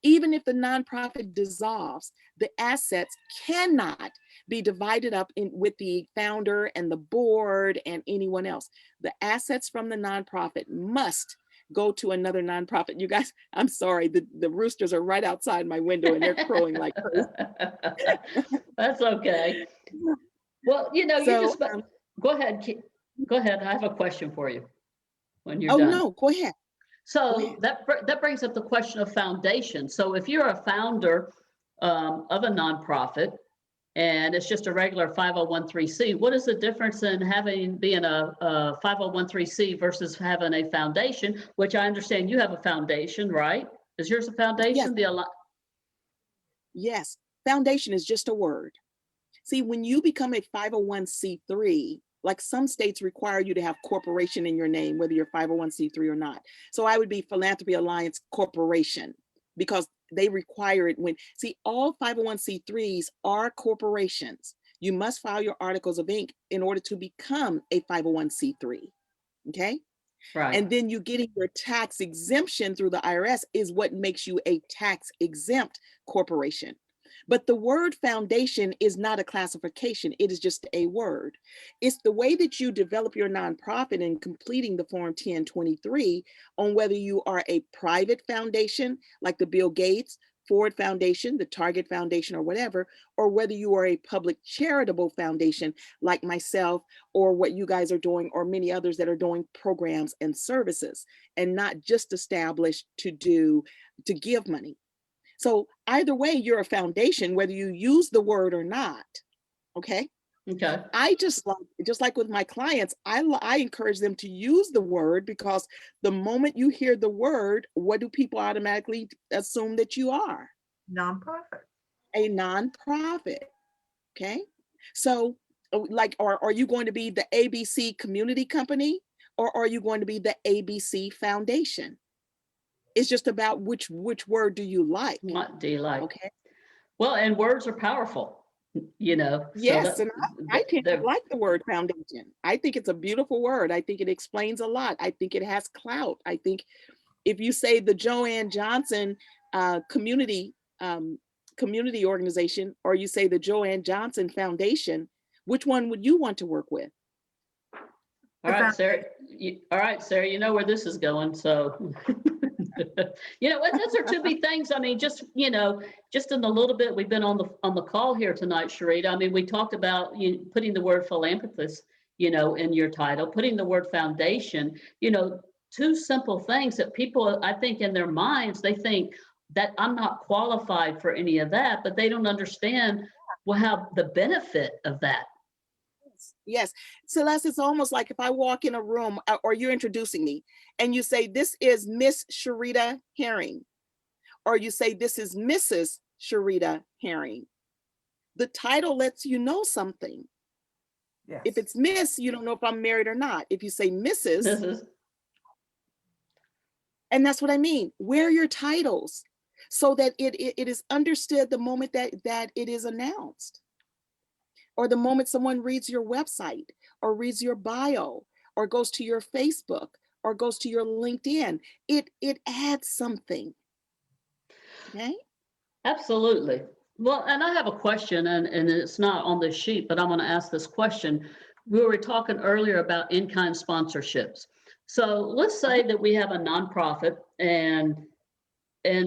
Even if the nonprofit dissolves, the assets cannot be divided up with the founder and the board and anyone else. The assets from the nonprofit must go to another nonprofit. You guys, I'm sorry, the roosters are right outside my window and they're crowing like crazy. That's okay. Well, you know, So, you just, go ahead. Go ahead. I have a question for you when you're oh done. no, go ahead. So that brings up the question of foundation. So if you're a founder of a nonprofit and it's just a regular 501(c), what is the difference in being a 501(c) versus having a foundation, which I understand you have a foundation, right? Is yours a foundation? Yes. Yes, foundation is just a word. See, when you become a 501(c)(3), like some states require you to have corporation in your name, whether you're 501(c)(3) or not. So I would be Philanthropy Alliance Corporation because they require it see, all 501(c)(3)s are corporations. You must file your articles of inc in order to become a 501(c)(3), okay? Right. And then you getting your tax exemption through the IRS is what makes you a tax exempt corporation. But the word foundation is not a classification. It is just a word. It's the way that you develop your nonprofit and completing the Form 1023 on whether you are a private foundation, like the Bill Gates, Ford Foundation, the Target Foundation, or whatever, or whether you are a public charitable foundation like myself, or what you guys are doing, or many others that are doing programs and services, and not just established to give money. So either way, you're a foundation, whether you use the word or not, okay? Okay. I just like with my clients, I encourage them to use the word, because the moment you hear the word, what do people automatically assume that you are? Nonprofit. A nonprofit, okay? So like, are you going to be the ABC Community Company, or are you going to be the ABC Foundation? It's just about which word do you like? What do you like? Okay. Well, and words are powerful, you know. Yes, so and I tend to like the word foundation. I think it's a beautiful word. I think it explains a lot. I think it has clout. I think if you say the Joanne Johnson community organization, or you say the Joanne Johnson Foundation, which one would you want to work with? All right, Sarah. All right, Sarah, you know where this is going, so. You know, those are two big things. I mean, just, you know, just in the little bit we've been on the call here tonight, Sherita. I mean, we talked about putting the word philanthropist, you know, in your title, putting the word foundation, you know, two simple things that people, I think in their minds, they think that I'm not qualified for any of that, but they don't understand how the benefit of that. Yes, Celeste, it's almost like if I walk in a room, or you're introducing me, and you say, this is Miss Sherita Herring, or you say, this is Mrs. Sherita Herring. The title lets you know something. Yes. If it's Miss, you don't know if I'm married or not. If you say Mrs., and that's what I mean, wear your titles so that it is understood the moment that it is announced, or the moment someone reads your website, or reads your bio, or goes to your Facebook, or goes to your LinkedIn. It adds something. Okay? Absolutely. Well, and I have a question, and it's not on the sheet, but I'm going to ask this question. we were talking earlier about in-kind sponsorships. So let's say that we have a nonprofit, and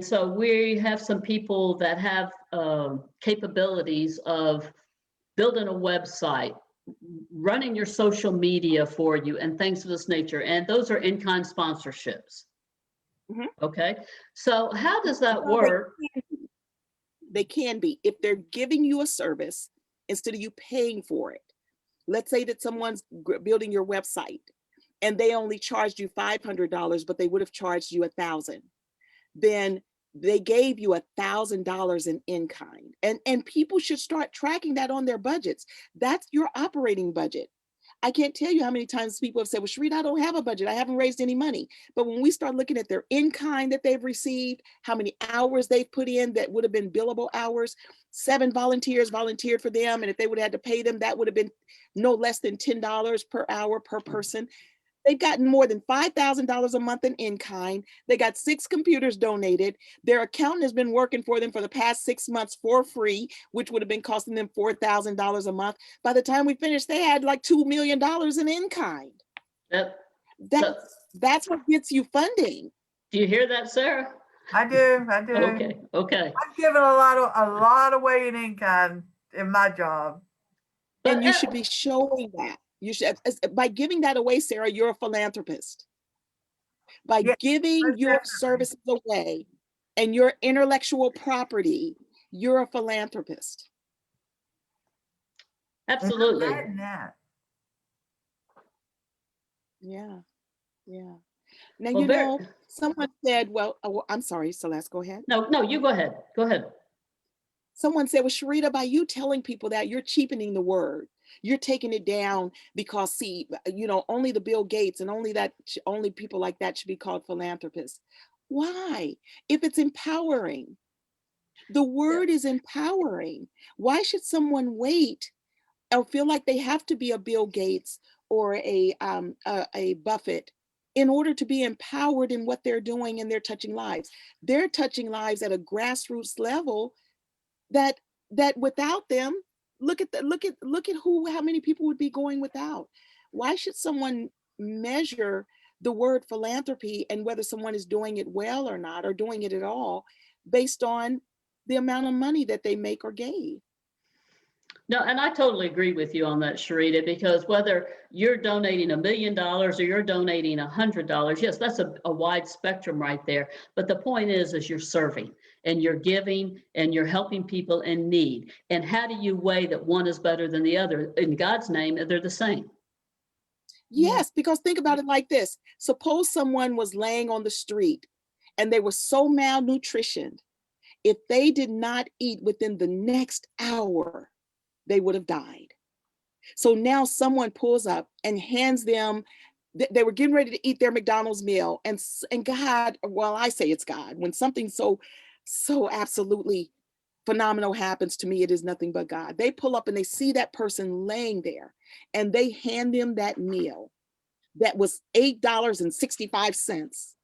so we have some people that have capabilities of building a website, running your social media for you, and things of this nature. And those are in-kind sponsorships. Mhm. Okay, so how does that Well, work? they can be if they're giving you a service instead of you paying for it. Let's say that someone's building your website and they only charged you $500, but they would have charged you $1,000. Then they gave you $1,000 in kind. And people should start tracking that on their budgets. That's your operating budget. I can't tell you how many times people have said, well, Sherita, I don't have a budget. I haven't raised any money. But when we start looking at their in kind that they've received, how many hours they've put in that would have been billable hours, 7 volunteers volunteered for them. And if they would have had to pay them, that would have been no less than $10 per hour per person. They've gotten more than $5,000 a month in kind. They got 6 computers donated. Their accountant has been working for them for the past 6 months for free, which would have been costing them $4,000 a month. By the time we finished, they had like $2 million in kind. Yep. That's what gets you funding. Do you hear that, Sarah? I do. Okay, okay. I've given a lot of weight in kind in my job. And you should be showing that. You should, by giving that away, Sarah, you're a philanthropist. By giving your services away and your intellectual property, you're a philanthropist. Absolutely. Yeah, yeah. Now, well, you know, someone said, well, I'm sorry, Celeste, go ahead. No, you go ahead. Go ahead. Someone said, well, Sherita, by you telling people that, you're cheapening the word. You're taking it down because, see, you know, only the Bill Gates and only people like that should be called philanthropists. Why? If it's empowering, the word is empowering. Why should someone wait or feel like they have to be a Bill Gates or a Buffett in order to be empowered in what they're doing and they're touching lives? They're touching lives at a grassroots level that without them, look at how many people would be going without. Why should someone measure the word philanthropy and whether someone is doing it well or not, or doing it at all, based on the amount of money that they make or gave? No, and I totally agree with you on that, Sherita, because whether you're donating $1 million or you're donating $100, yes, that's a wide spectrum right there. But the point is you're serving and you're giving and you're helping people in need. And how do you weigh that one is better than the other? In God's name, they're the same. Yes, because think about it like this. Suppose someone was laying on the street and they were so malnutritioned, if they did not eat within the next hour, they would have died. So now someone pulls up and hands them, they were getting ready to eat their McDonald's meal, and God, well, I say it's God. When something so absolutely phenomenal happens to me, it is nothing but God. They pull up and they see that person laying there and they hand them that meal that was $8.65.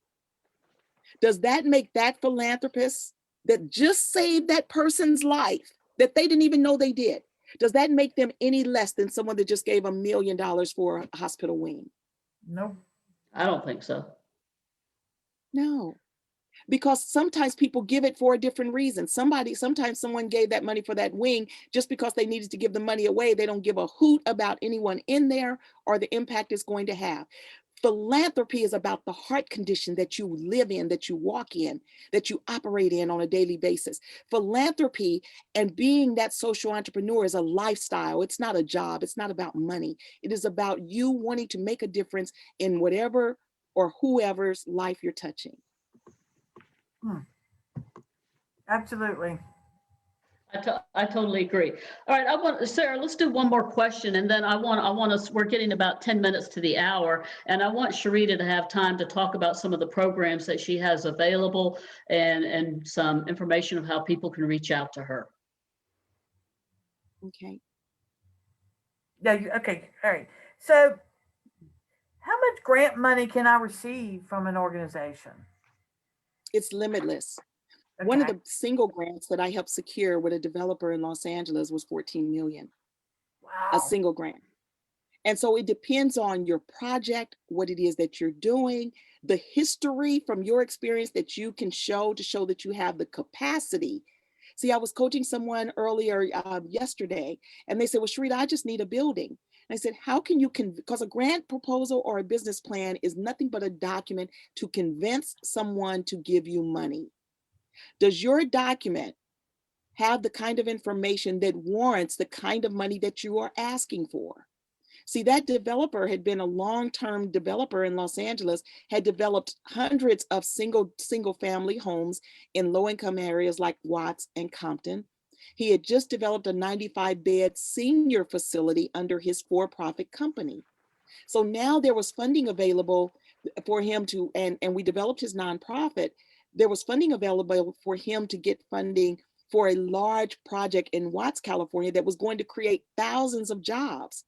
Does that make that philanthropist that just saved that person's life, that they didn't even know they did, does that make them any less than someone that just gave $1 million for a hospital wing? No, I don't think so. No, because sometimes people give it for a different reason. Sometimes someone gave that money for that wing just because they needed to give the money away. They don't give a hoot about anyone in there or the impact it's going to have. Philanthropy is about the heart condition that you live in, that you walk in, that you operate in on a daily basis. Philanthropy and being that social entrepreneur is a lifestyle. It's not a job. It's not about money. It is about you wanting to make a difference in whatever or whoever's life you're touching. Absolutely. I totally agree. All right, Sarah, let's do one more question, and then I want us, we're getting about 10 minutes to the hour, and I want Sherita to have time to talk about some of the programs that she has available and some information of how people can reach out to her. Okay. Yeah. Okay. All right. So, how much grant money can I receive from an organization? It's limitless. Okay. One of the single grants that I helped secure with a developer in Los Angeles was $14 million. Wow. A single grant. And so it depends on your project, what it is that you're doing, the history from your experience that you can show to show that you have the capacity. See, I was coaching someone earlier yesterday, and they said, well, Sherita, I just need a building. And I said, how can you, because a grant proposal or a business plan is nothing but a document to convince someone to give you money. Does your document have the kind of information that warrants the kind of money that you are asking for? See, that developer had been a long-term developer in Los Angeles, had developed hundreds of single family homes in low-income areas like Watts and Compton. He had just developed a 95-bed senior facility under his for-profit company. So now there was funding available for him to, and we developed his nonprofit. There was funding available for him to get funding for a large project in Watts, California that was going to create thousands of jobs.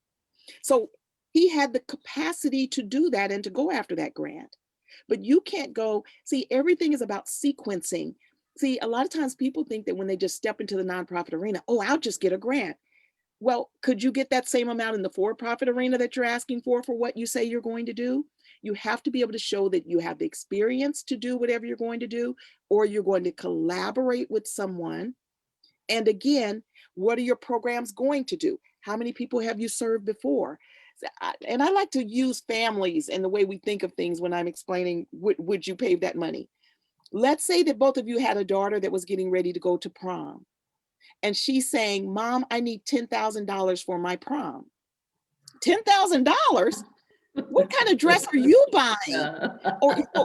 So he had the capacity to do that and to go after that grant. But you can't go, see, everything is about sequencing. See, a lot of times people think that when they just step into the nonprofit arena, oh, I'll just get a grant. Well, could you get that same amount in the for-profit arena that you're asking for what you say you're going to do? You have to be able to show that you have the experience to do whatever you're going to do, or you're going to collaborate with someone. And again, what are your programs going to do? How many people have you served before? And I like to use families and the way we think of things when I'm explaining, would you pay that money? Let's say that both of you had a daughter that was getting ready to go to prom. And she's saying, Mom, I need $10,000 for my prom. $10,000? What kind of dress are you buying?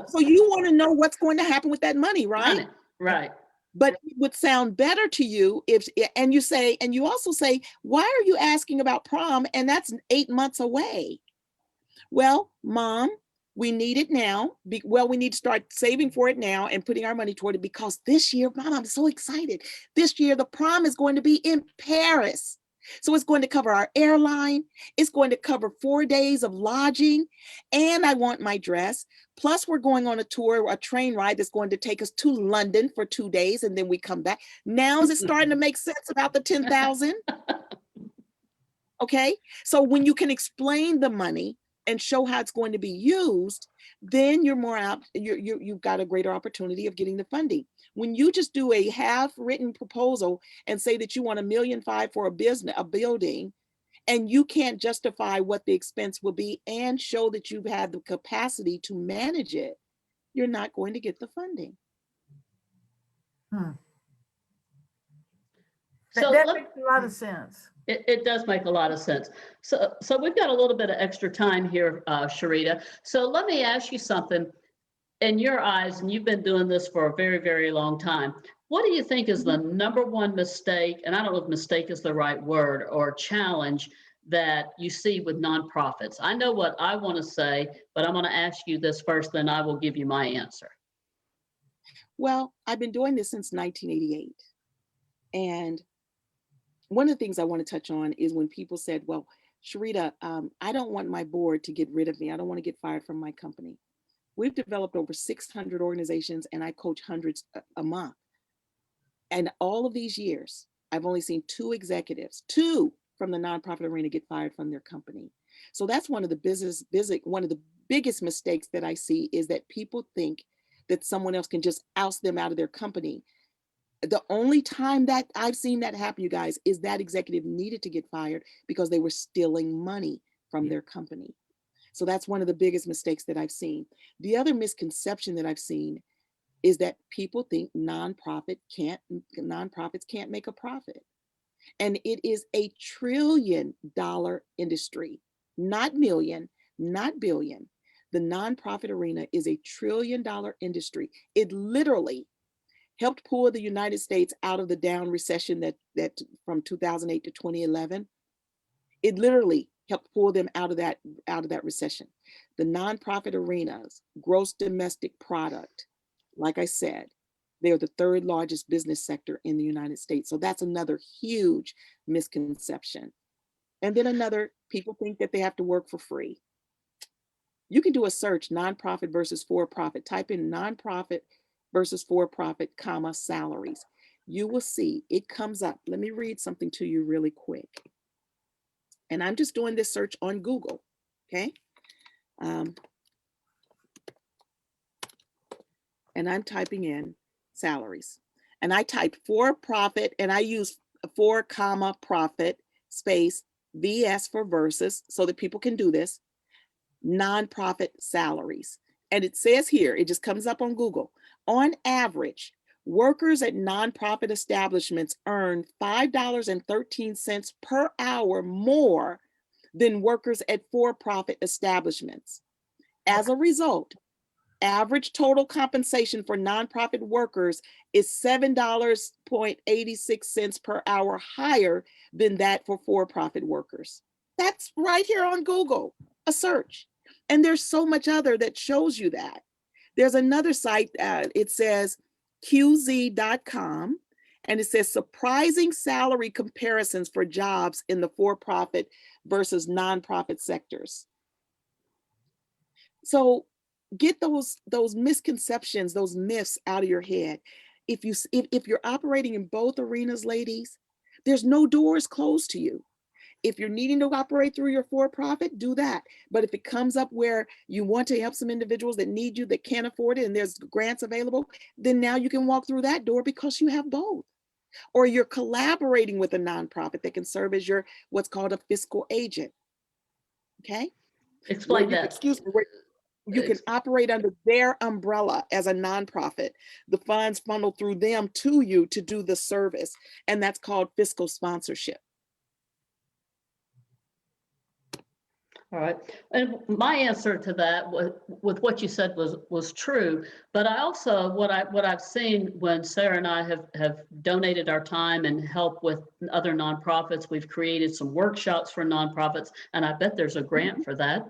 So you want to know what's going to happen with that money, right? Right. But it would sound better to you if, and you also say, why are you asking about prom? And that's 8 months away. Well, Mom, we need it now. We need to start saving for it now and putting our money toward it, because this year, Mom, I'm so excited. This year, the prom is going to be in Paris. So it's going to cover our airline. It's going to cover 4 days of lodging. And I want my dress. Plus, we're going on a tour, a train ride that's going to take us to London for 2 days. And then we come back. Now is it starting to make sense about the 10,000? Okay. So when you can explain the money and show how it's going to be used, then you're more out, you've got a greater opportunity of getting the funding. When you just do a half-written proposal and say that you want $1.5 million for a building, and you can't justify what the expense will be and show that you've had the capacity to manage it, you're not going to get the funding. So that makes a lot of sense. It does make a lot of sense. So we've got a little bit of extra time here, Sherita. So let me ask you something. In your eyes, and you've been doing this for a very, very long time, what do you think is the number one mistake, and I don't know if mistake is the right word, or challenge that you see with nonprofits? I know what I want to say, but I'm going to ask you this first, then I will give you my answer. Well, I've been doing this since 1988. And one of the things I want to touch on is when people said, well, Sherita, I don't want my board to get rid of me. I don't want to get fired from my company. We've developed over 600 organizations, and I coach hundreds a month. And all of these years, I've only seen 2 executives, 2 from the nonprofit arena, get fired from their company. So that's one of the biggest mistakes that I see, is that people think that someone else can just oust them out of their company. The only time that I've seen that happen, you guys, is that executive needed to get fired because they were stealing money from their company. So that's one of the biggest mistakes that I've seen. The other misconception that I've seen is that people think nonprofits can't make a profit. And it is a $1 trillion industry, not million, not billion. The nonprofit arena is a $1 trillion industry. It literally helped pull the United States out of the down recession that from 2008 to 2011. It literally helped pull them out of that recession. The nonprofit arena's gross domestic product, like I said, they're the 3rd largest business sector in the United States. So that's another huge misconception. And then people think that they have to work for free. You can do a search, nonprofit versus for-profit. Type in nonprofit versus for-profit, salaries. You will see it comes up. Let me read something to you really quick. And I'm just doing this search on Google, okay? And I'm typing in salaries. And I typed for profit, and I use for comma profit space VS for versus so that people can do this, nonprofit salaries. And it says here, it just comes up on Google, on average, workers at nonprofit establishments earn $5.13 per hour more than workers at for-profit establishments. As a result, average total compensation for nonprofit workers is $7.86 per hour higher than that for for-profit workers. That's right here on Google, a search. And there's so much other that shows you that. There's another site, it says qz.com, and it says surprising salary comparisons for jobs in the for-profit versus nonprofit sectors. So get those misconceptions, those myths out of your head. If you're operating in both arenas, ladies, there's no doors closed to you. If you're needing to operate through your for-profit, do that. But if it comes up where you want to help some individuals that need you, that can't afford it, and there's grants available, then now you can walk through that door because you have both. Or you're collaborating with a nonprofit that can serve as your what's called a fiscal agent. Okay? Explain that. Excuse me. You can operate under their umbrella as a nonprofit. The funds funnel through them to you to do the service, and that's called fiscal sponsorship. All right. And my answer to that with what you said was true. But I also, what I've seen when Sarah and I have donated our time and help with other nonprofits, we've created some workshops for nonprofits, and I bet there's a grant for that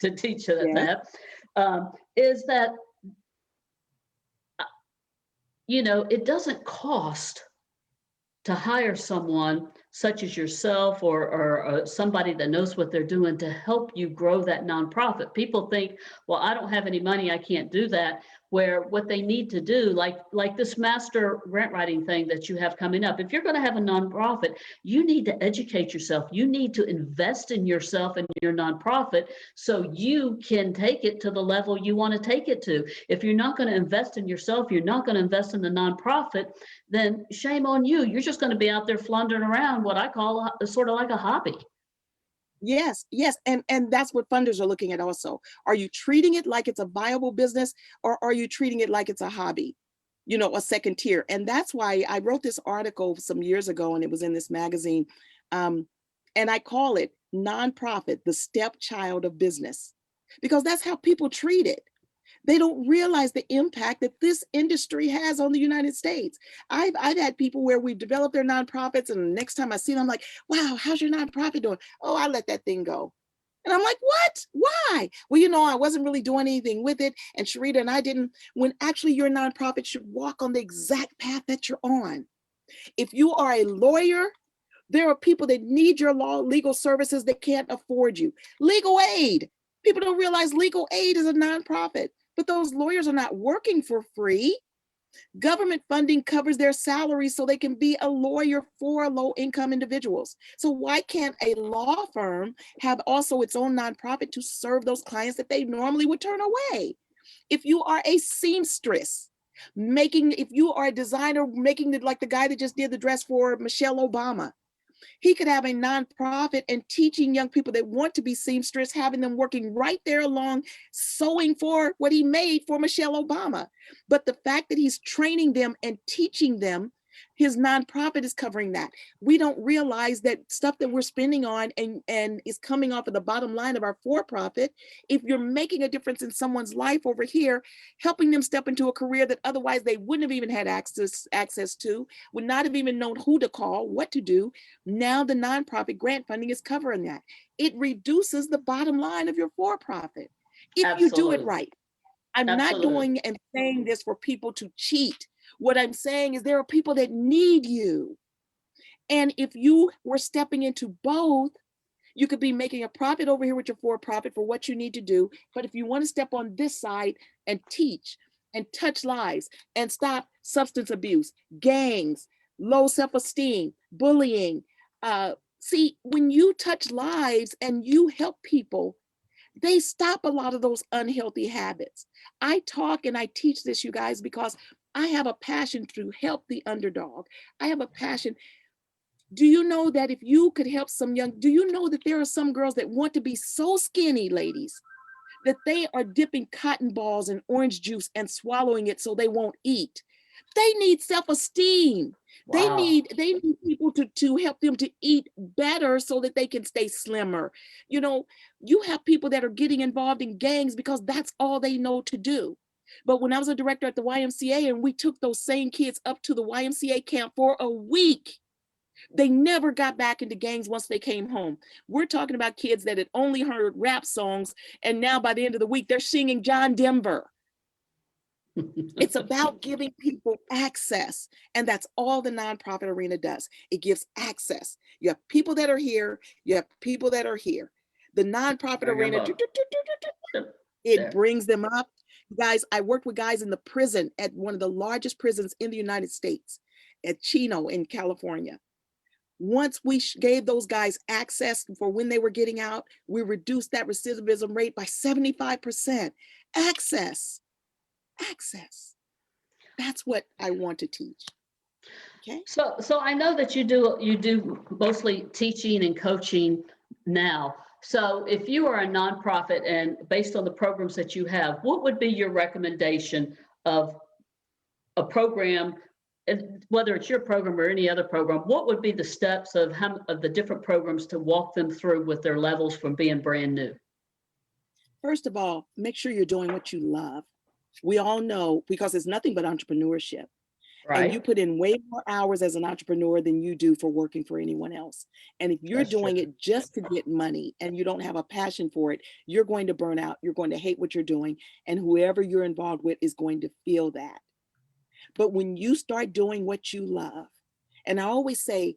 to teach that, is that, you know, it doesn't cost to hire someone such as yourself or somebody that knows what they're doing to help you grow that nonprofit. People think, well, I don't have any money, I can't do that. Where what they need to do, like this master grant writing thing that you have coming up, if you're going to have a nonprofit, you need to educate yourself. You need to invest in yourself and your nonprofit so you can take it to the level you want to take it to. If you're not going to invest in yourself, you're not going to invest in the nonprofit, then shame on you. You're just going to be out there floundering around what I call sort of like a hobby. Yes, yes. And that's what funders are looking at also. Are you treating it like it's a viable business, or are you treating it like it's a hobby, you know, a second tier? And that's why I wrote this article some years ago, and it was in this magazine. And I call it Nonprofit, the Stepchild of Business, because that's how people treat it. They don't realize the impact that this industry has on the United States. I've had people where we've developed their nonprofits, and the next time I see them, I'm like, wow, how's your nonprofit doing? Oh, I let that thing go. And I'm like, what? Why? Well, you know, I wasn't really doing anything with it. And Sherita and I didn't, when actually your nonprofit should walk on the exact path that you're on. If you are a lawyer, there are people that need your legal services that can't afford you. Legal aid. People don't realize legal aid is a nonprofit. But those lawyers are not working for free. Government funding covers their salaries so they can be a lawyer for low-income individuals. So why can't a law firm have also its own nonprofit to serve those clients that they normally would turn away? If you are a seamstress, if you are a designer making like the guy that just did the dress for Michelle Obama, he could have a nonprofit and teaching young people that want to be seamstress, having them working right there along, sewing for what he made for Michelle Obama. But the fact that he's training them and teaching them, his nonprofit is covering that. We don't realize that stuff that we're spending on and is coming off of the bottom line of our for-profit. If you're making a difference in someone's life over here, helping them step into a career that otherwise they wouldn't have even had access to, would not have even known who to call, what to do. Now the nonprofit grant funding is covering that. It reduces the bottom line of your for-profit if you do it right. I'm not doing and saying this for people to cheat. What I'm saying is there are people that need you. And if you were stepping into both, you could be making a profit over here with your for-profit for what you need to do. But if you want to step on this side and teach and touch lives and stop substance abuse, gangs, low self-esteem, bullying, See, when you touch lives and you help people, they stop a lot of those unhealthy habits. I talk and I teach this, you guys, because I have a passion to help the underdog. I have a passion. Do you know that if you could help do you know that there are some girls that want to be so skinny, ladies, that they are dipping cotton balls in orange juice and swallowing it so they won't eat? They need self-esteem. Wow. They need people to help them to eat better so that they can stay slimmer. You know, you have people that are getting involved in gangs because that's all they know to do. But when I was a director at the YMCA and we took those same kids up to the YMCA camp for a week, they never got back into gangs once they came home. We're talking about kids that had only heard rap songs, and now by the end of the week, they're singing John Denver. It's about giving people access. And that's all the nonprofit arena does. It gives access. You have people that are here, you have people that are here. The nonprofit Bring 'em arena, up. it There. brings them up. Guys, I worked with guys in the prison at one of the largest prisons in the United States, at Chino in California. Once we gave those guys access for when they were getting out, we reduced that recidivism rate by 75%. Access. That's what I want to teach. Okay. So I know that you do mostly teaching and coaching now. So if you are a nonprofit and based on the programs that you have, what would be your recommendation of a program, and whether it's your program or any other program? What would be the steps of the different programs to walk them through with their levels from being brand new? First of all, make sure you're doing what you love. We all know, because it's nothing but entrepreneurship. And you Right? put in way more hours as an entrepreneur than you do for working for anyone else. And if you're That's true. doing it just to get money and you don't have a passion for it, you're going to burn out. You're going to hate what you're doing. And whoever you're involved with is going to feel that. But when you start doing what you love, and I always say,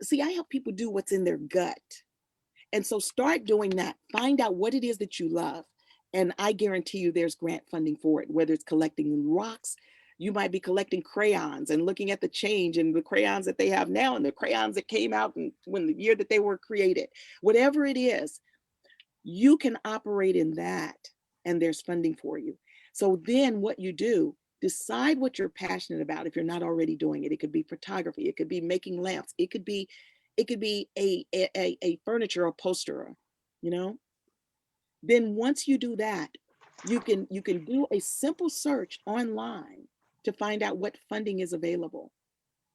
see, I help people do what's in their gut. And so start doing that. Find out what it is that you love. And I guarantee you there's grant funding for it, whether it's collecting rocks. You might be collecting crayons and looking at the change in the crayons that they have now and the crayons that came out when the year that they were created. Whatever it is, you can operate in that, and there's funding for you. So then what you do, decide what you're passionate about. If you're not already doing it, it could be photography, it could be making lamps, it could be a furniture upholsterer, you know. Then once you do that, you can do a simple search online to find out what funding is available.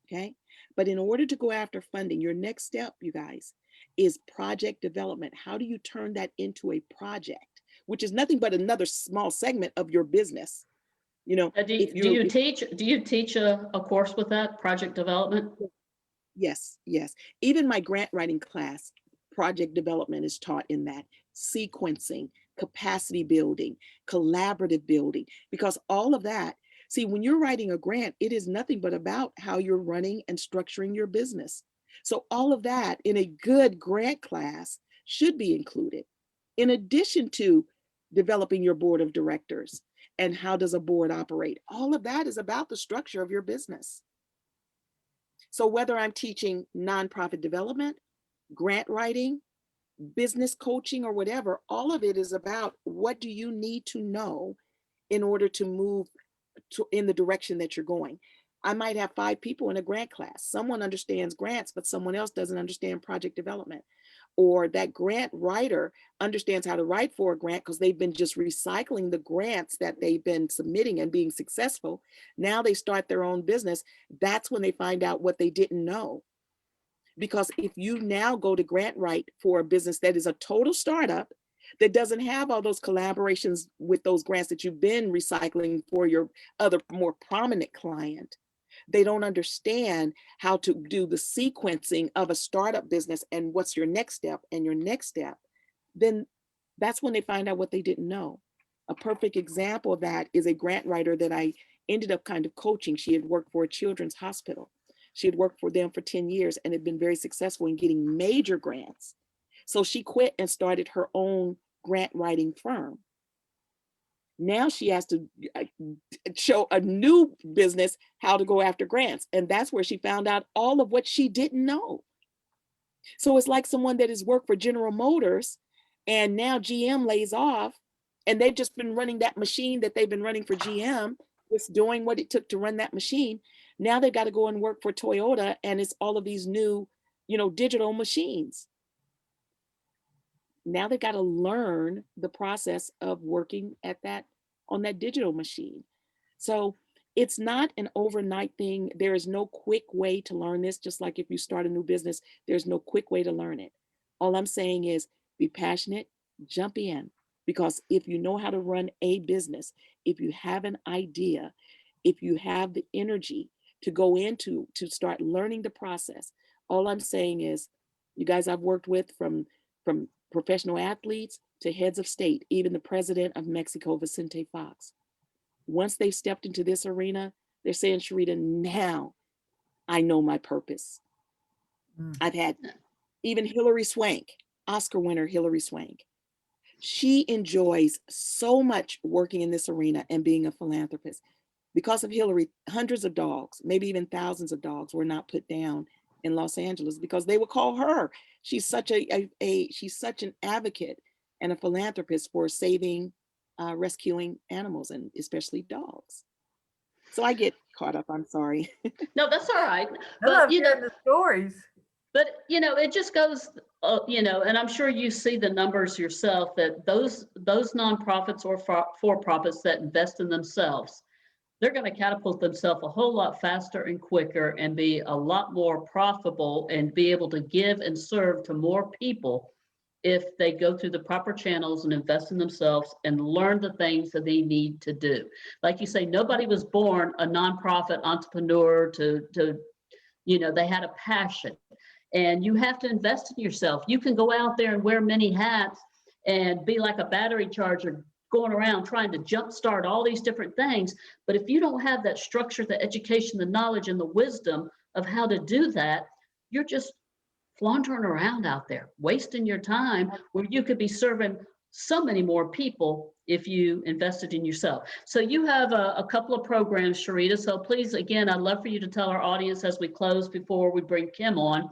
Okay. But in order to go after funding, your next step, you guys, is project development. How do you turn that into a project, which is nothing but another small segment of your business? You know, Do if do you're, you teach a course with that project development? yes, yes. Even my grant writing class, project development is taught in that. Sequencing, capacity building, collaborative building, because all of that, see, when you're writing a grant, it is nothing but about how you're running and structuring your business. So all of that in a good grant class should be included, in addition to developing your board of directors and how does a board operate. All of that is about the structure of your business. So whether I'm teaching nonprofit development, grant writing, business coaching, or whatever, all of it is about what do you need to know in order to move in the direction that you're going. I might have 5 people in a grant class. Someone understands grants, but someone else doesn't understand project development. Or that grant writer understands how to write for a grant because they've been just recycling the grants that they've been submitting and being successful. Now they start their own business. That's when they find out what they didn't know. Because if you now go to grant write for a business that is a total startup, that doesn't have all those collaborations with those grants that you've been recycling for your other more prominent client, they don't understand how to do the sequencing of a startup business and what's your next step and your next step, then that's when they find out what they didn't know. A perfect example of that is a grant writer that I ended up kind of coaching. She had worked for a children's hospital. She had worked for them for 10 years and had been very successful in getting major grants. So she quit and started her own grant writing firm. Now she has to show a new business how to go after grants. And that's where she found out all of what she didn't know. So it's like someone that has worked for General Motors and now GM lays off, and they've just been running that machine that they've been running for GM, just doing what it took to run that machine. Now they've got to go and work for Toyota, and it's all of these new, digital machines. Now they've got to learn the process of working on that digital machine. So it's not an overnight thing. There is no quick way to learn this. Just like if you start a new business, there's no quick way to learn it. All I'm saying is be passionate, jump in, because if you know how to run a business, if you have an idea, if you have the energy to go into, to start learning the process, all I'm saying is, you guys I've worked with from professional athletes to heads of state, even the president of Mexico, Vicente Fox. Once they've stepped into this arena, they're saying, Sherita, now I know my purpose. I've had even Hilary Swank, Oscar winner Hilary Swank. She enjoys so much working in this arena and being a philanthropist. Because of Hillary, hundreds of dogs, maybe even thousands of dogs were not put down in Los Angeles because they would call her. She's such she's such an advocate and a philanthropist for saving, rescuing animals, and especially dogs. So I get caught up. I'm sorry. No, that's all right. I love But, you know, hearing the stories. but, it just goes, and I'm sure you see the numbers yourself, that those nonprofits or for-profits that invest in themselves, they're going to catapult themselves a whole lot faster and quicker and be a lot more profitable and be able to give and serve to more people if they go through the proper channels and invest in themselves and learn the things that they need to do. Like you say, nobody was born a nonprofit entrepreneur to they had a passion, and you have to invest in yourself. You can go out there and wear many hats and be like a battery charger going around trying to jumpstart all these different things. But if you don't have that structure, the education, the knowledge, and the wisdom of how to do that, you're just flauntering around out there, wasting your time where you could be serving so many more people if you invested in yourself. So you have a couple of programs, Sherita. So please, again, I'd love for you to tell our audience as we close before we bring Kim on,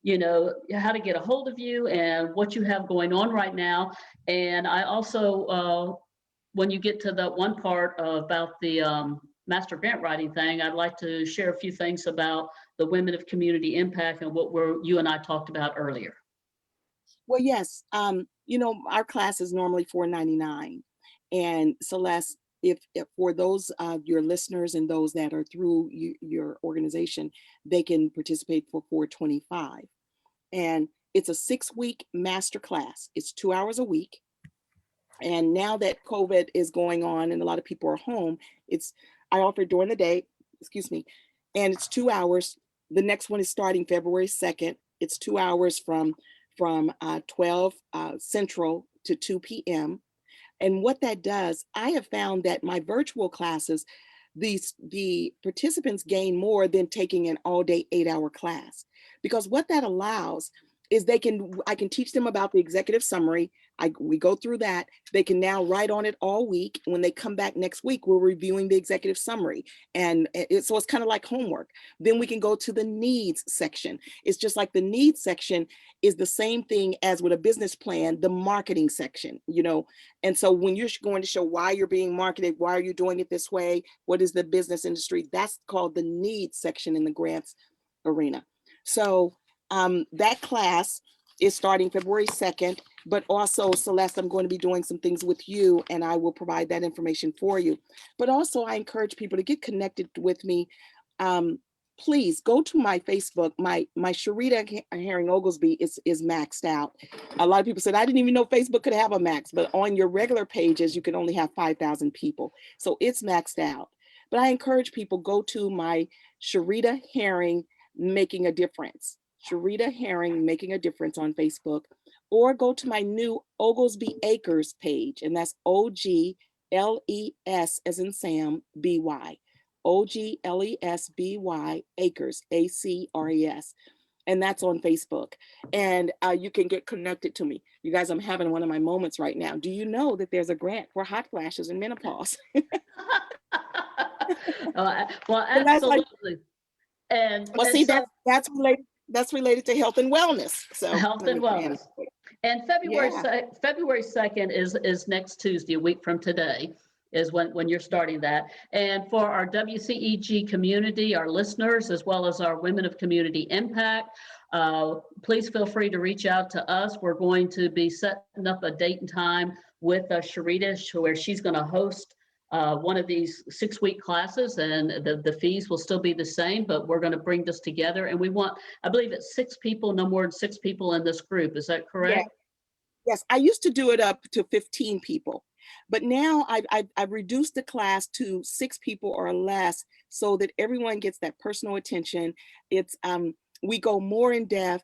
how to get a hold of you and what you have going on right now. And I also, when you get to that one part about the master grant writing thing, I'd like to share a few things about the Women of Community Impact and what you and I talked about earlier. Well, yes. Our class is normally $4.99. And Celeste, if for those of your listeners and those that are through your organization, they can participate for $4.25. And it's a 6-week master class. It's 2 hours a week. And now that COVID is going on and a lot of people are home, I offer during the day, and it's 2 hours. The next one is starting February 2nd. It's 2 hours from 12 Central to 2 p.m. And what that does, I have found that my virtual classes, the participants gain more than taking an all-day 8-hour class, because what that allows is I can teach them about the executive summary. We go through that. They can now write on it all week. When they come back next week, we're reviewing the executive summary. And so it's kind of like homework. Then we can go to the needs section. It's just like the needs section is the same thing as with a business plan, the marketing section, And so when you're going to show why you're being marketed, why are you doing it this way? What is the business industry? That's called the needs section in the grants arena. So that class is starting February 2nd, but also, Celeste, I'm going to be doing some things with you, and I will provide that information for you. But also, I encourage people to get connected with me. Please go to my Facebook. My Sherita Herring Oglesby is maxed out. A lot of people said, I didn't even know Facebook could have a max, but on your regular pages, you can only have 5,000 people. So it's maxed out. But I encourage people, go to my Sherita Herring Making a Difference. Sherita Herring Making a Difference on Facebook, or go to my new Oglesby Acres page, and that's OGLES as in Sam, BY. OGLESBY Acres, ACRES. And that's on Facebook. And you can get connected to me. You guys, I'm having one of my moments right now. Do you know that there's a grant for hot flashes and menopause? Well, absolutely. And see, so, that's related to that's related to health and wellness. So Health and wellness. And Yeah. February 2nd is next Tuesday, a week from today, is when you're starting that. And for our WCEG community, our listeners, as well as our Women of Community Impact, please feel free to reach out to us. We're going to be setting up a date and time with Sherita, where she's going to host one of these 6-week classes, and the fees will still be the same, but we're going to bring this together. And we want, I believe it's 6 people, no more than 6 people in this group. Is that correct? Yeah. Yes, I used to do it up to 15 people, but now I've reduced the class to 6 people or less so that everyone gets that personal attention. It's we go more in depth,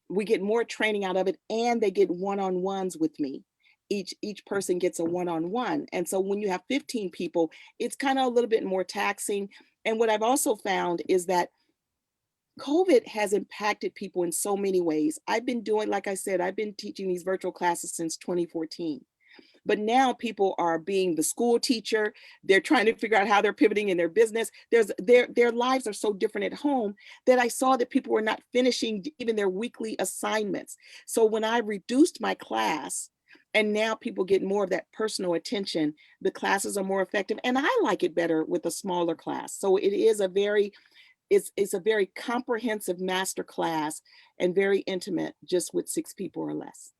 we get more training out of it, and they get one-on-ones with me. Each person gets a one-on-one. And so when you have 15 people, it's kind of a little bit more taxing. And what I've also found is that COVID has impacted people in so many ways. I've been doing, like I said, I've been teaching these virtual classes since 2014. But now people are being the school teacher. They're trying to figure out how they're pivoting in their business. Their lives are so different at home that I saw that people were not finishing even their weekly assignments. So when I reduced my class, and now people get more of that personal attention, the classes are more effective. And I like it better with a smaller class. So it is a very, it's a very comprehensive master class and very intimate, just with 6 people or less.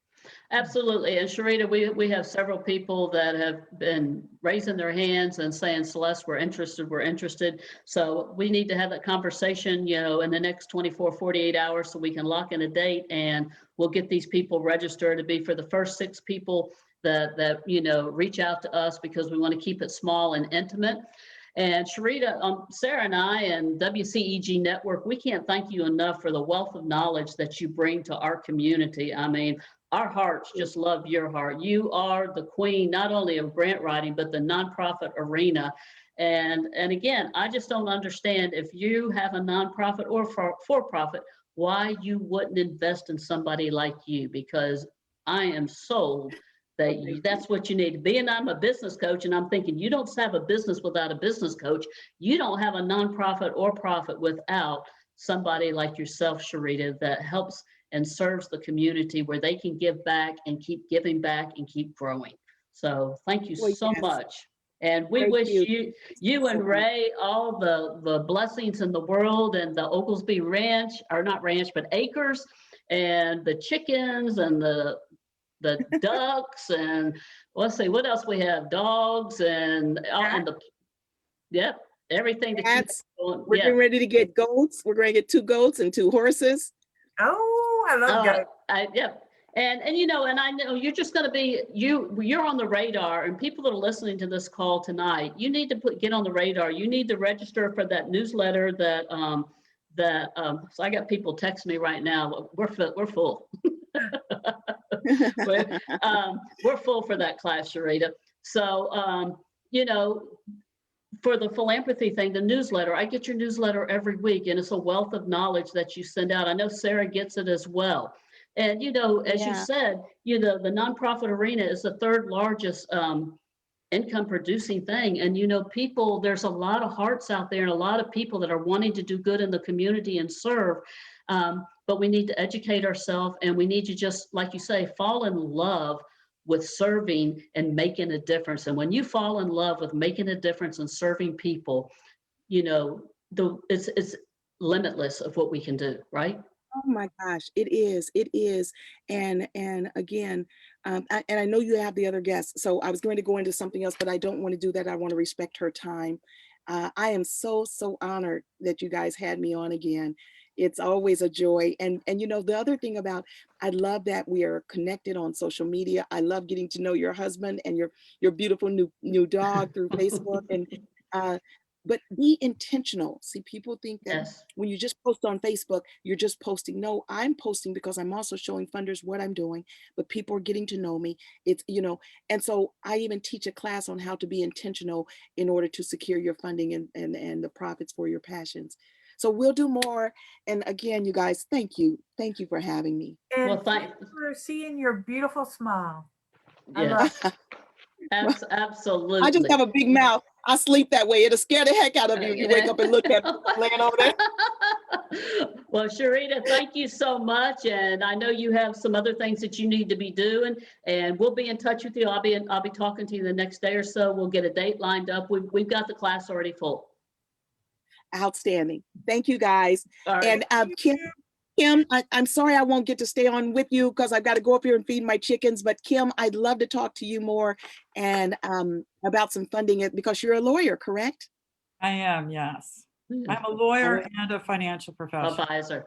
Absolutely. And Sherita, we have several people that have been raising their hands and saying, Celeste, we're interested. So we need to have that conversation, in the next 24, 48 hours so we can lock in a date, and we'll get these people registered to be for the first 6 people that reach out to us, because we want to keep it small and intimate. And Sherita, Sarah and I and WCEG Network, we can't thank you enough for the wealth of knowledge that you bring to our community. I mean, our hearts just love your heart. You are the queen, not only of grant writing, but the nonprofit arena. And again, I just don't understand, if you have a nonprofit or for-profit, why you wouldn't invest in somebody like you, because I am sold that that's what you need. Being I'm a business coach, and I'm thinking, you don't have a business without a business coach. You don't have a nonprofit or profit without somebody like yourself, Sherita, that helps and serves the community, where they can give back and keep giving back and keep growing. So thank you so much. And we wish you and Ray all the blessings in the world, and the Oglesby Ranch, or not ranch, but acres, and the chickens and the ducks, and let's see what else we have, dogs and everything to keep going. We're getting ready to get goats. We're going to get 2 goats and 2 horses. Oh, I love goats. And I know you're just going to be, you're on the radar, and people that are listening to this call tonight, you need to get on the radar. You need to register for that newsletter that so I got people texting me right now. We're full. We're full for that class, Sherita. So, for the philanthropy thing, the newsletter, I get your newsletter every week, and it's a wealth of knowledge that you send out. I know Sarah gets it as well. And, as you said, the nonprofit arena is the 3rd largest income producing thing. And, people, there's a lot of hearts out there, and a lot of people that are wanting to do good in the community and serve. But we need to educate ourselves, and we need to just, like you say, fall in love with serving and making a difference. And when you fall in love with making a difference and serving people, it's limitless of what we can do, right? Oh my gosh, it is. And again, and I know you have the other guests, so I was going to go into something else, but I don't want to do that. I want to respect her time. I am so honored that you guys had me on again. It's always a joy. And the other thing about, I love that we are connected on social media. I love getting to know your husband and your beautiful new dog through Facebook. And but be intentional. See, people think that when you just post on Facebook, you're just posting. No, I'm posting because I'm also showing funders what I'm doing, but people are getting to know me. It's, and so I even teach a class on how to be intentional in order to secure your funding and the profits for your passions. So we'll do more. And again, you guys, thank you. Thank you for having me. And thank you for seeing your beautiful smile. Yes. Absolutely. I just have a big mouth. I sleep that way. It'll scare the heck out of you. You wake up and look at me laying over there. Well, Sherita, thank you so much. And I know you have some other things that you need to be doing, and we'll be in touch with you. I'll be talking to you the next day or so. We'll get a date lined up. We've got the class already full. Outstanding. Thank you, guys. All right. And Kim, I'm sorry I won't get to stay on with you because I've got to go up here and feed my chickens. But Kim, I'd love to talk to you more and about some funding because you're a lawyer, correct? I am, yes. I'm a lawyer and a financial professional. Advisor.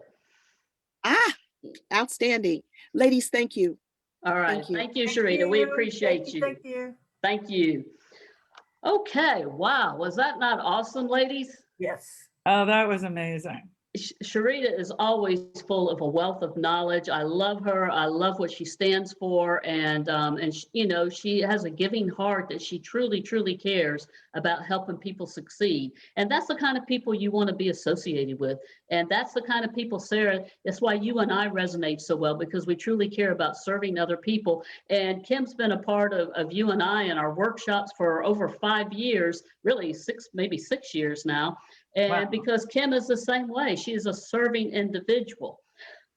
Outstanding. Ladies, thank you. All right. Thank you, Sherita. We appreciate you. Thank you. Thank you. Okay. Wow. Was that not awesome, ladies? Yes. Oh, that was amazing. Sherita is always full of a wealth of knowledge. I love her. I love what she stands for. And you know, she has a giving heart that she truly, truly cares about helping people succeed. And that's the kind of people you want to be associated with. And that's the kind of people, Sarah, that's why you and I resonate so well, because we truly care about serving other people. And Kim's been a part of you and I in our workshops for over 5 years, really maybe 6 years now. And Wow. because Kim is the same way, she is a serving individual.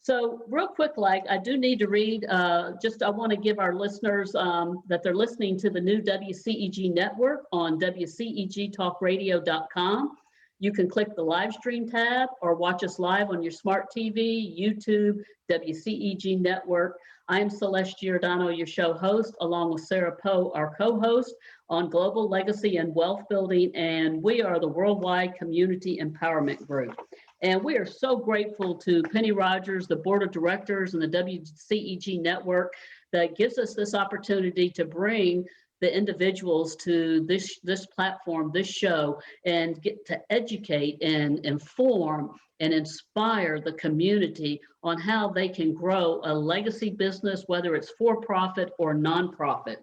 So real quick, I do need to read, I want to give our listeners that they're listening to the new WCEG Network on WCEGTalkRadio.com. You can click the live stream tab or watch us live on your smart TV, YouTube, WCEG Network. I am Celeste Giordano, your show host, along with Sara Poe, our co-host on Global Legacy and Wealth Building, and we are the Worldwide Community Empowerment Group. And we are so grateful to Penny Rogers, the Board of Directors, and the WCEG Network that gives us this opportunity to bring the individuals to this platform, this show, and get to educate and inform and inspire the community on how they can grow a legacy business, whether it's for-profit or nonprofit.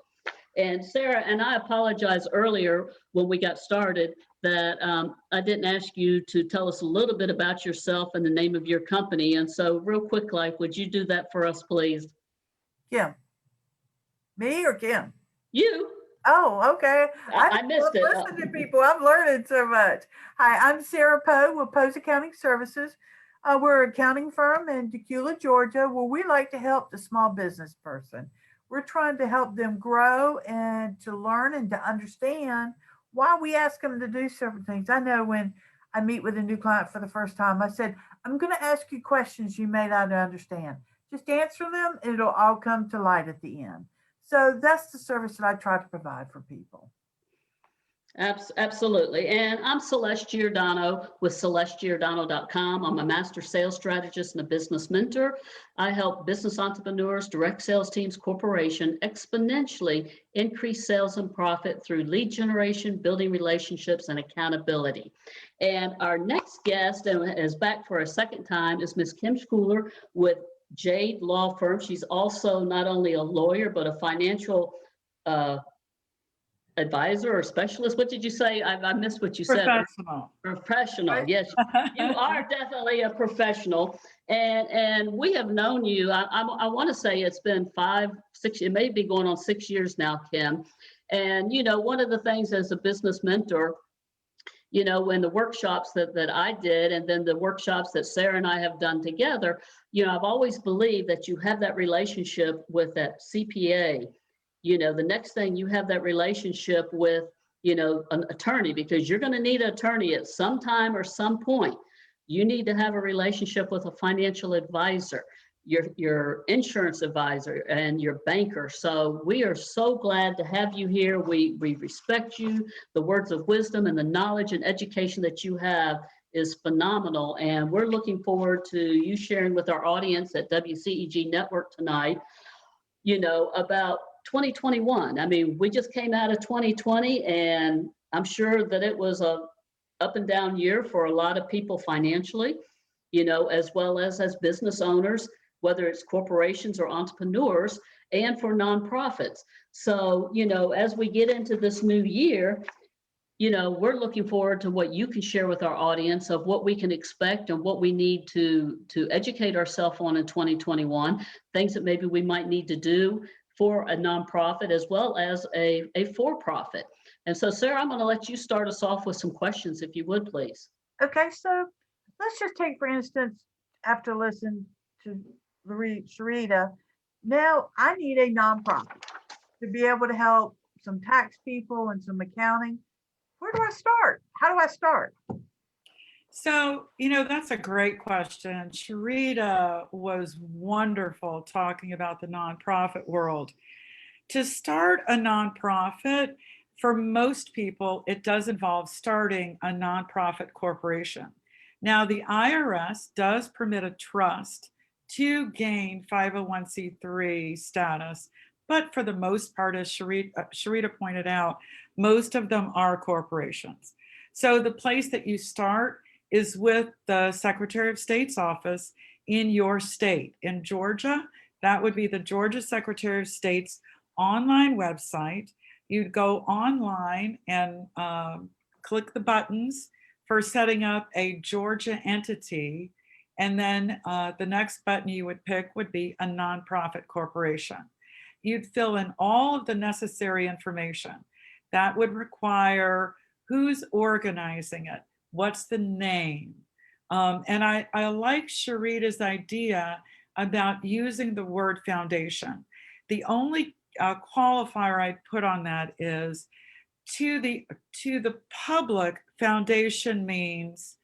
And Sarah, and I apologize earlier when we got started that I didn't ask you to tell us a little bit about yourself and the name of your company. And so real quick, would you do that for us, please? Kim. Me or Kim? You. Oh, okay. I missed it. Listen to people. I'm learning so much. Hi, I'm Sara Poe with Poe's Accounting Services. We're an accounting firm in Tequila, Georgia, where we like to help the small business person. We're trying to help them grow and to learn and to understand why we ask them to do certain things. I know when I meet with a new client for the first time, I said, I'm going to ask you questions you may not understand. Just answer them and it'll all come to light at the end. So that's the service that I try to provide for people. Absolutely. And I'm Celeste Giordano with CelesteGiordano.com. I'm a master sales strategist and a business mentor. I help business entrepreneurs, direct sales teams, corporation exponentially increase sales and profit through lead generation, building relationships, and accountability. And our next guest, and is back for a second time, is Ms. Kim Scouller with Jade Law Firm. She's also not only a lawyer, but a financial advisor or specialist. What did you say? I missed what you said. Professional. Yes, you are definitely a professional. And we have known you, I want to say it's been 5, 6, it may be going on 6 years now, Kim. And, you know, one of the things as a business mentor, you know, when the workshops that I did, and then the workshops that Sarah and I have done together, you know, I've always believed that you have that relationship with that CPA. You know, the next thing you have that relationship with, you know, an attorney, because you're going to need an attorney at some time or some point. You need to have a relationship with a financial advisor, your insurance advisor, and your banker. So we are so glad to have you here. We respect you. The words of wisdom and the knowledge and education that you have is phenomenal. And we're looking forward to you sharing with our audience at WCEG Network tonight, you know, about 2021. I mean, we just came out of 2020, and I'm sure that it was a up and down year for a lot of people financially, you know, as well as business owners, whether it's corporations or entrepreneurs, and for nonprofits. So, you know, as we get into this new year, you know, we're looking forward to what you can share with our audience of what we can expect and what we need to educate ourselves on in 2021, things that maybe we might need to do for a nonprofit as well as a for-profit. And so, Sarah, I'm going to let you start us off with some questions, if you would, please. Okay, so let's just take, for instance, after listening to Sharita, now I need a nonprofit to be able to help some tax people and some accounting. Where do I start? How do I start? So, that's a great question. Sherita was wonderful talking about the nonprofit world. To start a nonprofit, for most people, it does involve starting a nonprofit corporation. Now, the IRS does permit a trust to gain 501c3 status, but for the most part, as Sherita pointed out, most of them are corporations. So the place that you start is with the Secretary of State's office in your state. In Georgia, that would be the Georgia Secretary of State's online website. You'd go online and click the buttons for setting up a Georgia entity. And then the next button you would pick would be a nonprofit corporation. You'd fill in all of the necessary information. That would require who's organizing it, what's the name. And I like Sharita's idea about using the word foundation. The only qualifier I'd put on that is to the public, foundation means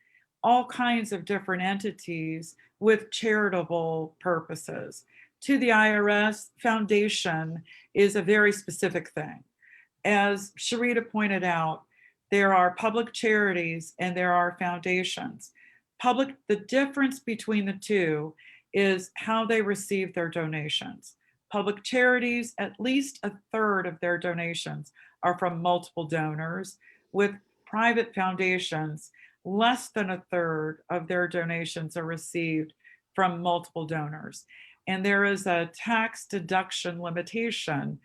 all kinds of different entities with charitable purposes. To the IRS, foundation is a very specific thing. As Sherita pointed out, there are public charities and there are foundations. The difference between the two is how they receive their donations. Public charities, at least a third of their donations are from multiple donors. With private foundations, less than a third of their donations are received from multiple donors. And there is a tax deduction limitation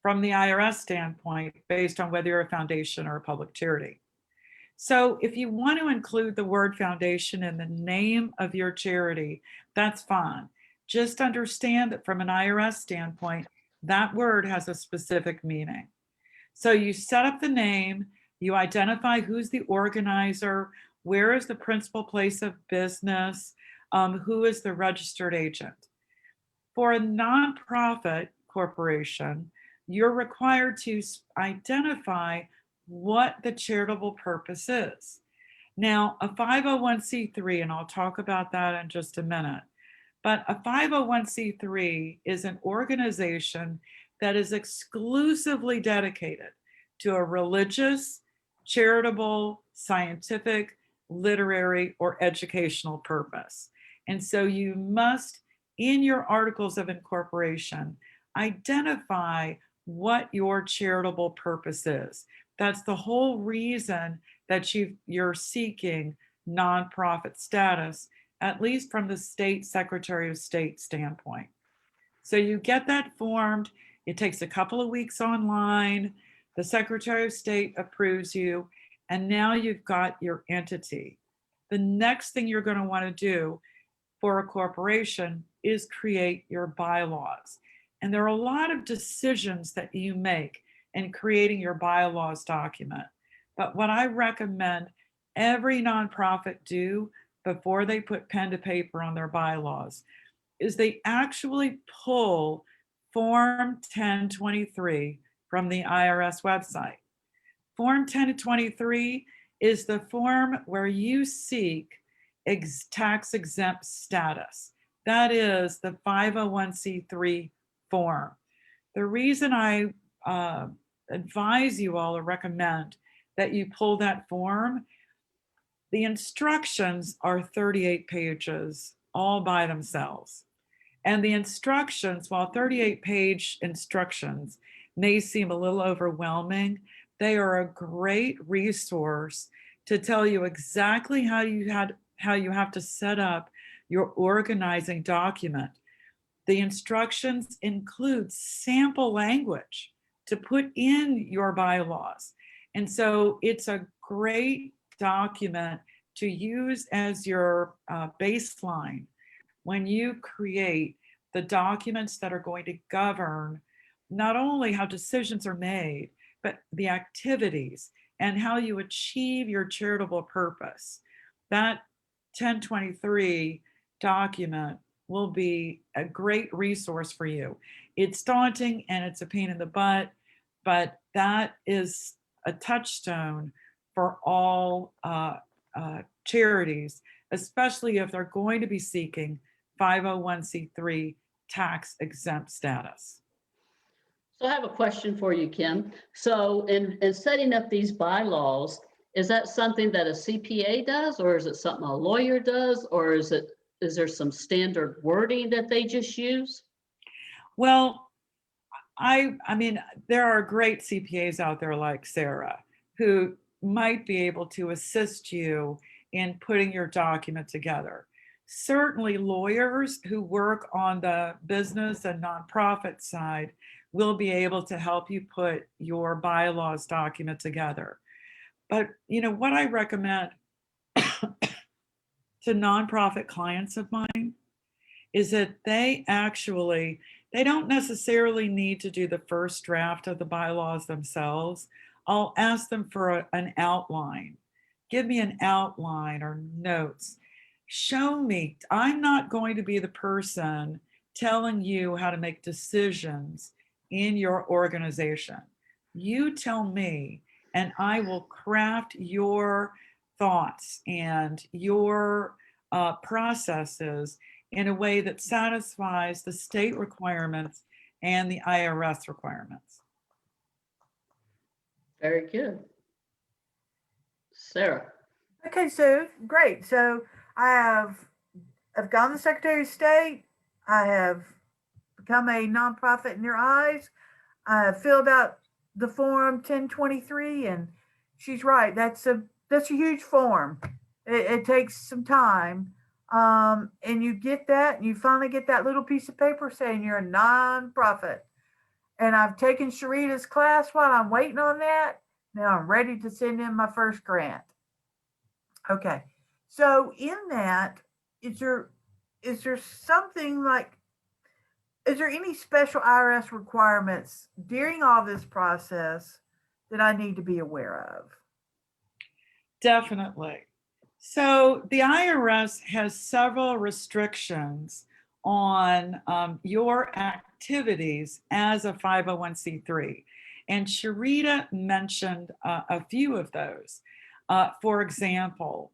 from the IRS standpoint based on whether you're a foundation or a public charity. So if you want to include the word foundation in the name of your charity, that's fine. Just understand that from an IRS standpoint, that word has a specific meaning. So you set up the name, you identify who's the organizer, where is the principal place of business, who is the registered agent. For a nonprofit corporation, you're required to identify what the charitable purpose is. Now, a 501c3, and I'll talk about that in just a minute, but a 501c3 is an organization that is exclusively dedicated to a religious, charitable, scientific, literary, or educational purpose. And so you must, in your articles of incorporation, identify what your charitable purpose is. That's the whole reason that you're seeking nonprofit status, at least from the state Secretary of State standpoint. So you get that formed. It takes a couple of weeks online. The Secretary of State approves you, and now you've got your entity. The next thing you're going to want to do for a corporation is create your bylaws. And there are a lot of decisions that you make in creating your bylaws document. But what I recommend every nonprofit do before they put pen to paper on their bylaws is they actually pull Form 1023 from the IRS website. Form 1023 is the form where you seek tax exempt status. That is the 501c3 form. The reason I advise you all or recommend that you pull that form, the instructions are 38 pages all by themselves. And the instructions, while 38-page instructions may seem a little overwhelming, they are a great resource to tell you exactly how you have to set up your organizing document. The instructions include sample language to put in your bylaws. And so it's a great document to use as your baseline when you create the documents that are going to govern not only how decisions are made, but the activities and how you achieve your charitable purpose. That 1023 document will be a great resource for you. It's daunting and it's a pain in the butt, but that is a touchstone for all charities, especially if they're going to be seeking 501c3 tax exempt status. So I have a question for you, Kim. So in setting up these bylaws, is that something that a CPA does, or is it something a lawyer does, or is there some standard wording that they just use? Well, I mean, there are great CPAs out there like Sarah who might be able to assist you in putting your document together. Certainly lawyers who work on the business and nonprofit side will be able to help you put your bylaws document together. But you know what I recommend to nonprofit clients of mine is that they don't necessarily need to do the first draft of the bylaws themselves. I'll ask them for an outline. Give me an outline or notes. Show me. I'm not going to be the person telling you how to make decisions in your organization. You tell me, and I will craft your thoughts and your processes in a way that satisfies the state requirements and the IRS requirements. Very good. Sarah. Okay, so great. So I've gone to the Secretary of State. I have become a nonprofit in your eyes. I have filled out the form 1023, and she's right. That's a huge form. It takes some time. And you get that, and you finally get that little piece of paper saying you're a nonprofit. And I've taken Sherita's class while I'm waiting on that. Now I'm ready to send in my first grant. Okay. So in that, is there something like, is there any special IRS requirements during all this process that I need to be aware of? Definitely. So the IRS has several restrictions on your activities as a 501c3. And Sherita mentioned a few of those. For example,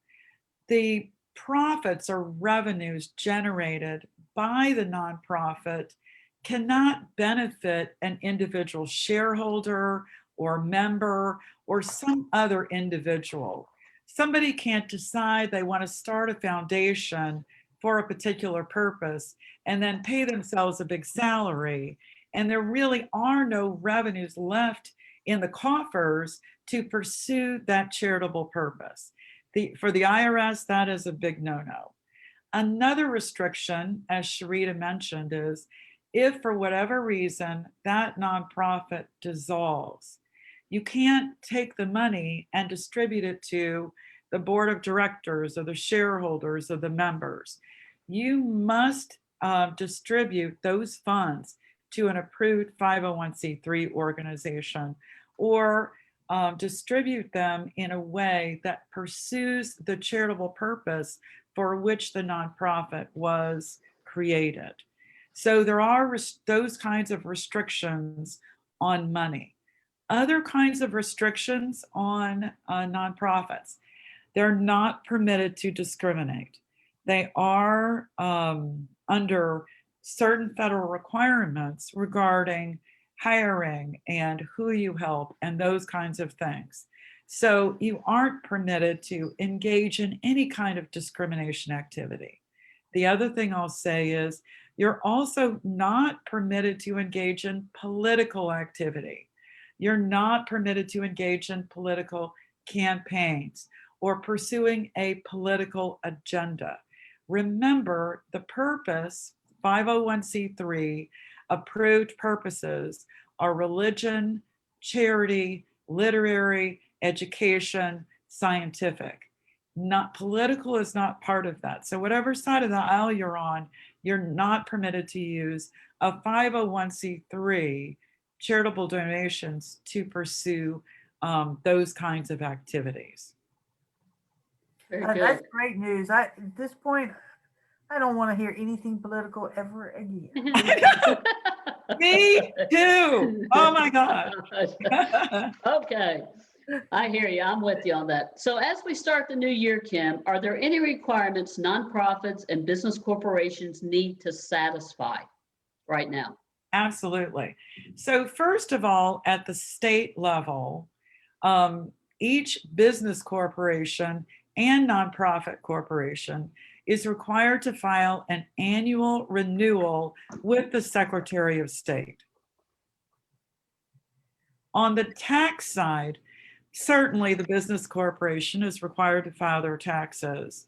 the profits or revenues generated by the nonprofit cannot benefit an individual shareholder or member or some other individual. Somebody can't decide they want to start a foundation for a particular purpose and then pay themselves a big salary, and there really are no revenues left in the coffers to pursue that charitable purpose. For the IRS, that is a big no-no. Another restriction, as Sherita mentioned, is if for whatever reason that nonprofit dissolves, you can't take the money and distribute it to the board of directors or the shareholders or the members. You must distribute those funds to an approved 501c3 organization, or distribute them in a way that pursues the charitable purpose for which the nonprofit was created. So there are those kinds of restrictions on money. Other kinds of restrictions on nonprofits. They're not permitted to discriminate. They are under certain federal requirements regarding hiring and who you help and those kinds of things. So you aren't permitted to engage in any kind of discrimination activity. The other thing I'll say is you're also not permitted to engage in political activity. You're not permitted to engage in political campaigns or pursuing a political agenda. Remember, the purpose, 501c3 approved purposes are religion, charity, literary, education, scientific. Not political is not part of that. So whatever side of the aisle you're on, you're not permitted to use a 501c3 charitable donations to pursue those kinds of activities. Very That's good. great news. At this point, I don't want to hear anything political ever again. Me too. Oh my God. Okay, I hear you. I'm with you on that. So as we start the new year, Kim, are there any requirements nonprofits and business corporations need to satisfy right now? Absolutely. So first of all, at the state level, each business corporation and nonprofit corporation is required to file an annual renewal with the Secretary of State. On the tax side, certainly the business corporation is required to file their taxes.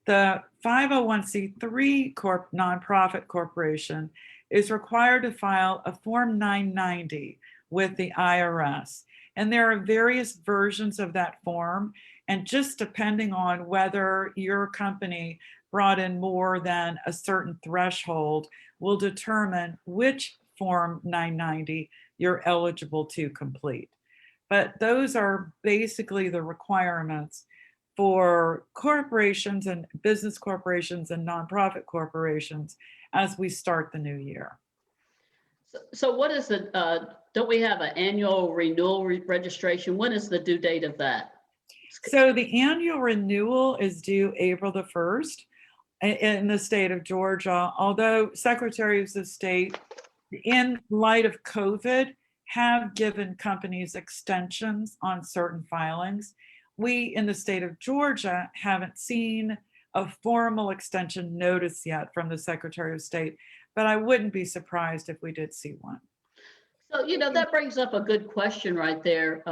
The 501c3 nonprofit corporation is required to file a Form 990 with the IRS. And there are various versions of that form. And just depending on whether your company brought in more than a certain threshold will determine which Form 990 you're eligible to complete. But those are basically the requirements for corporations and business corporations and nonprofit corporations as we start the new year. So what is the, don't we have an annual renewal registration? When is the due date of that? So the annual renewal is due April the 1st in the state of Georgia, although secretaries of state, in light of COVID, have given companies extensions on certain filings. We in the state of Georgia haven't seen a formal extension notice yet from the Secretary of State, but I wouldn't be surprised if we did see one. So, that brings up a good question right there,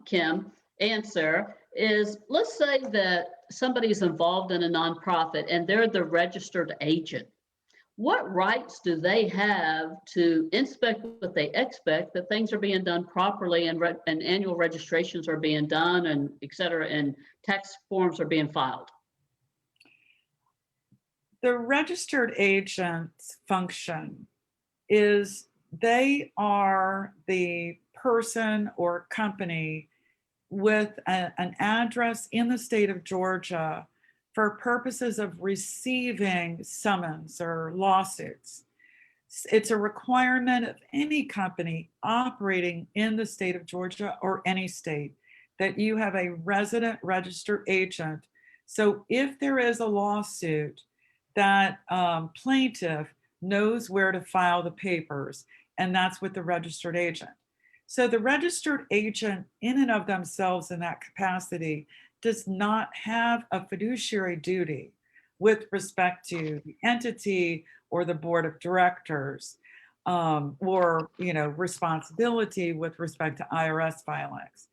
Kim and Sarah, is let's say that somebody's involved in a nonprofit and they're the registered agent. What rights do they have to inspect what they expect, that things are being done properly and annual registrations are being done and et cetera, and tax forms are being filed? The registered agent's function is they are the person or company with an address in the state of Georgia for purposes of receiving summons or lawsuits. It's a requirement of any company operating in the state of Georgia or any state that you have a resident registered agent. So if there is a lawsuit, that plaintiff knows where to file the papers, and that's with the registered agent. So the registered agent in and of themselves in that capacity does not have a fiduciary duty with respect to the entity or the board of directors, or responsibility with respect to IRS filings.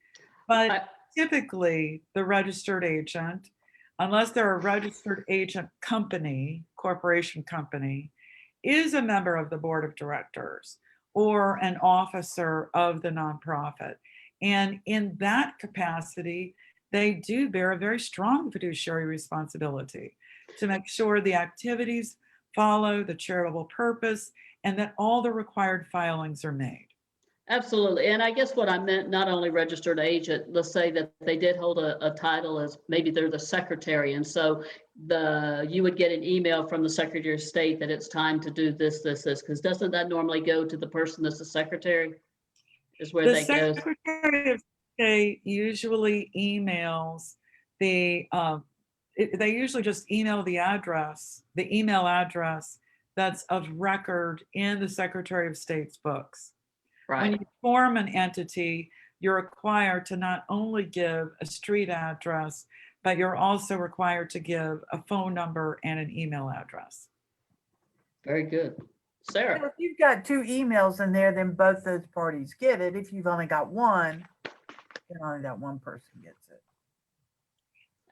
But typically the registered agent, unless they're a registered agent company, corporation company, is a member of the board of directors or an officer of the nonprofit. And in that capacity, they do bear a very strong fiduciary responsibility to make sure the activities follow the charitable purpose and that all the required filings are made. Absolutely. And I guess what I meant, not only registered agent, let's say that they did hold a title as maybe they're the secretary. And so you would get an email from the Secretary of State that it's time to do this, because doesn't that normally go to the person that's the secretary? Is where they go. The Secretary of State usually emails they usually just email the email address that's of record in the Secretary of State's books. Right. When you form an entity, you're required to not only give a street address, but you're also required to give a phone number and an email address. Very good. Sarah. So if you've got 2 emails in there, then both those parties get it. If you've only got one, then only that one person gets it.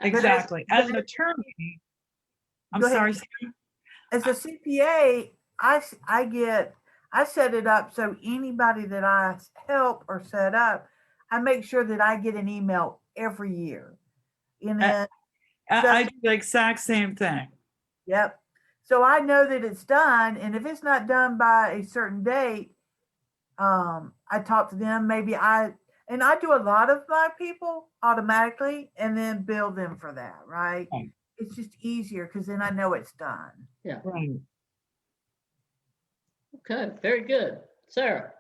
Exactly. As an attorney, I'm sorry. As a CPA, I set it up so anybody that I help or set up, I make sure that I get an email every year. And then I do the exact same thing. Yep. So I know that it's done, and if it's not done by a certain date, I talk to them. Maybe And I do a lot of my people automatically and then bill them for that, right? Right. It's just easier because then I know it's done. Yeah. Right. Okay, very good. Sarah?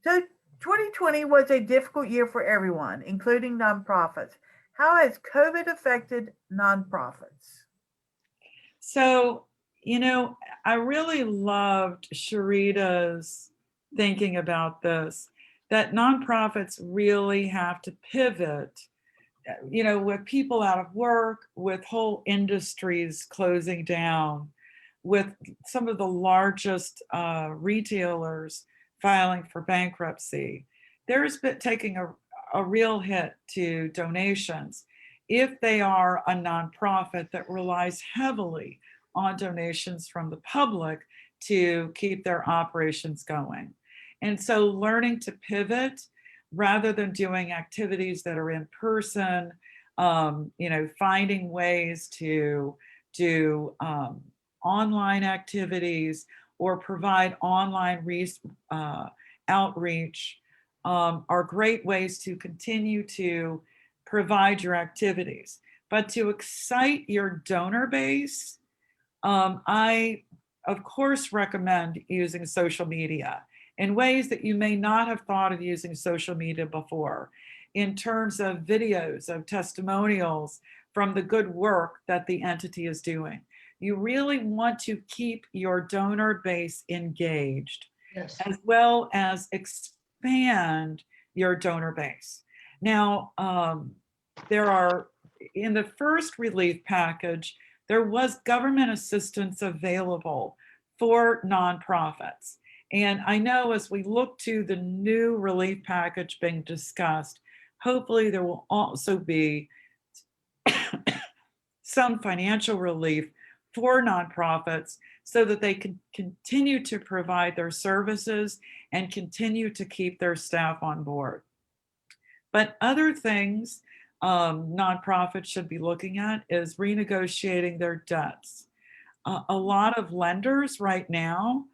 So 2020 was a difficult year for everyone, including nonprofits. How has COVID affected nonprofits? So, I really loved Sherita's thinking about this, that nonprofits really have to pivot, with people out of work, with whole industries closing down, with some of the largest retailers filing for bankruptcy. There's been taking a real hit to donations if they are a nonprofit that relies heavily on donations from the public to keep their operations going. And so learning to pivot rather than doing activities that are in person, finding ways to do online activities or provide online outreach are great ways to continue to provide your activities. But to excite your donor base, I, of course, recommend using social media in ways that you may not have thought of using social media before, in terms of videos of testimonials from the good work that the entity is doing. You really want to keep your donor base engaged, Yes. as well as expand your donor base. Now, there are, in the first relief package, there was government assistance available for nonprofits. And I know as we look to the new relief package being discussed, hopefully there will also be some financial relief for nonprofits so that they can continue to provide their services and continue to keep their staff on board. But other things nonprofits should be looking at is renegotiating their debts. A lot of lenders right now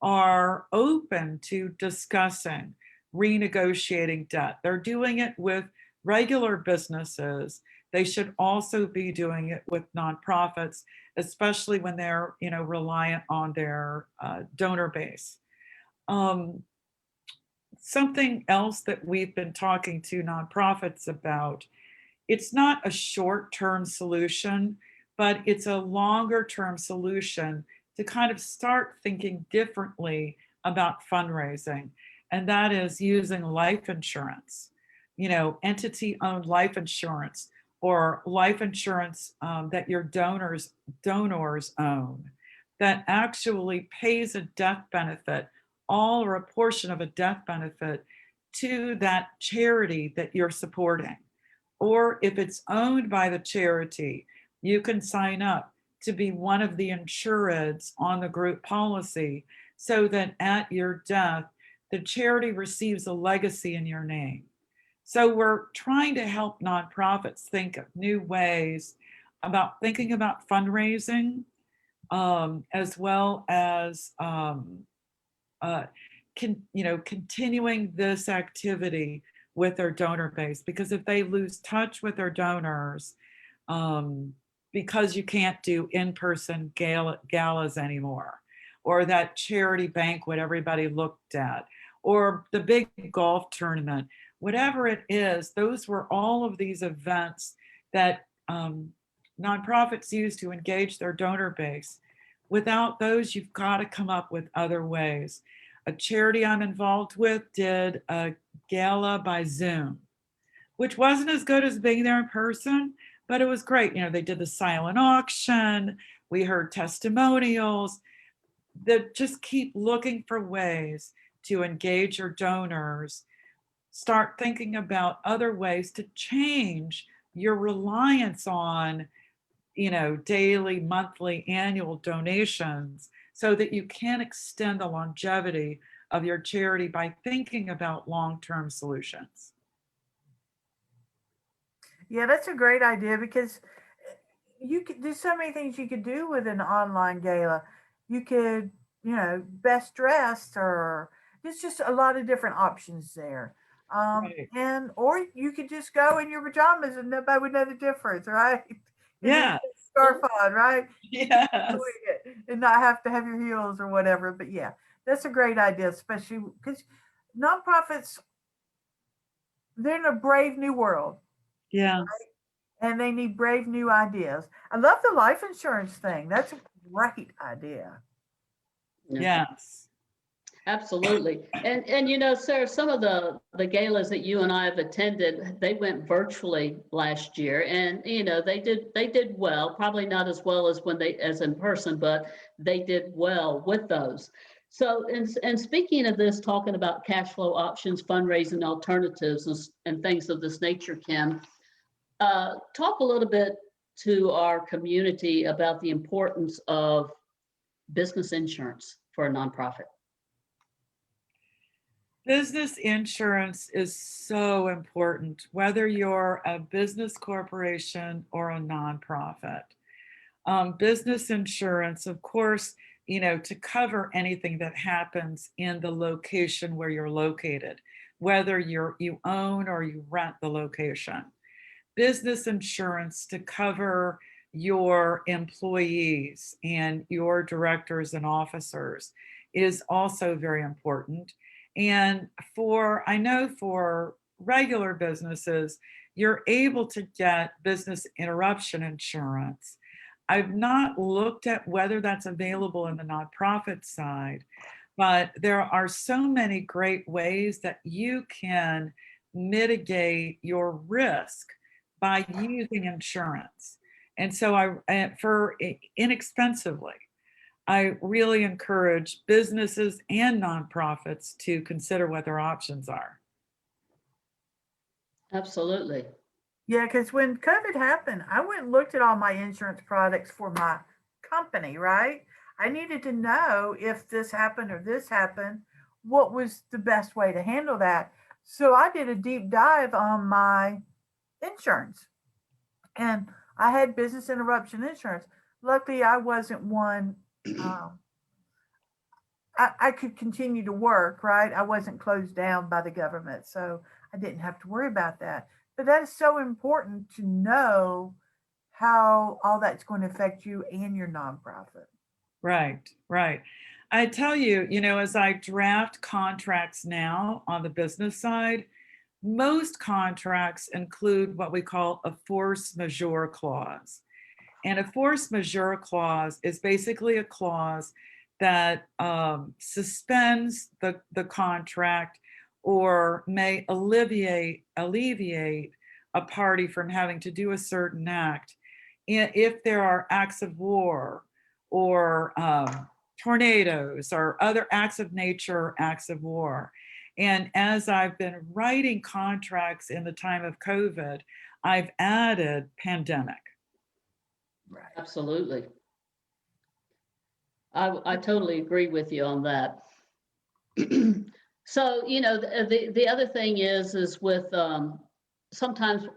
are open to discussing renegotiating debt. They're doing it with regular businesses. They should also be doing it with nonprofits, especially when they're, reliant on their donor base. Something else that we've been talking to nonprofits about, it's not a short-term solution, but it's a longer-term solution to kind of start thinking differently about fundraising. And that is using life insurance, entity-owned life insurance, or life insurance that your donors own, that actually pays a death benefit, all or a portion of a death benefit, to that charity that you're supporting. Or if it's owned by the charity, you can sign up to be one of the insureds on the group policy so that at your death, the charity receives a legacy in your name. So we're trying to help nonprofits think of new ways about thinking about fundraising, as well as continuing this activity with their donor base. Because if they lose touch with their donors, because you can't do in-person galas anymore, or that charity banquet everybody looked at, or the big golf tournament, whatever it is, those were all of these events that nonprofits use to engage their donor base. Without those, you've got to come up with other ways. A charity I'm involved with did a gala by Zoom, which wasn't as good as being there in person, but it was great. They did the silent auction, we heard testimonials. That just keep looking for ways to engage your donors. Start thinking about other ways to change your reliance on, daily, monthly, annual donations so that you can extend the longevity of your charity by thinking about long-term solutions. Yeah, that's a great idea because there's so many things you could do with an online gala. You could, best dressed, or there's just a lot of different options there. Right. And or you could just go in your pajamas and nobody would know the difference, right? And then Yeah. put a scarf on, right? Yes. Doing it and not have to have your heels or whatever. But yeah, that's a great idea, especially because nonprofits, they're in a brave new world Yes. and they need brave new ideas. I love the life insurance thing. That's a great idea. Yeah. Yes. Absolutely. And you know, Sarah, some of the galas that you and I have attended, they went virtually last year, and you know, they did well, probably not as well as when they as in person, but they did well with those. So, and speaking of this, talking about cash flow options, fundraising alternatives, and things of this nature, Kim, talk a little bit to our community about the importance of business insurance for a nonprofit. Business insurance is so important, whether you're a business corporation or a nonprofit. Business insurance, of course, you know, to cover anything that happens in the location where you're located, whether you own or you rent the location. Business insurance to cover your employees and your directors and officers is also very important. And I know for regular businesses, you're able to get business interruption insurance. I've not looked at whether that's available in the nonprofit side, but there are so many great ways that you can mitigate your risk by using insurance. And so inexpensively, I really encourage businesses and nonprofits to consider what their options are. Absolutely. Yeah, because when COVID happened, I went and looked at all my insurance products for my company, right? I needed to know if this happened or this happened, what was the best way to handle that. So I did a deep dive on my insurance and I had business interruption insurance. Luckily, I wasn't one. Um, I could continue to work, right? I wasn't closed down by the government, so I didn't have to worry about that. But that is so important to know how all that's going to affect you and your nonprofit. Right, right. I tell you, you know, as I draft contracts now on the business side, most contracts include what we call a force majeure clause. And a force majeure clause is basically a clause that suspends the contract or may alleviate a party from having to do a certain act if there are acts of war or tornadoes or other acts of nature or acts of war. And as I've been writing contracts in the time of COVID, I've added pandemic. Right. Absolutely. I totally agree with you on that. So, you know, the other thing is with sometimes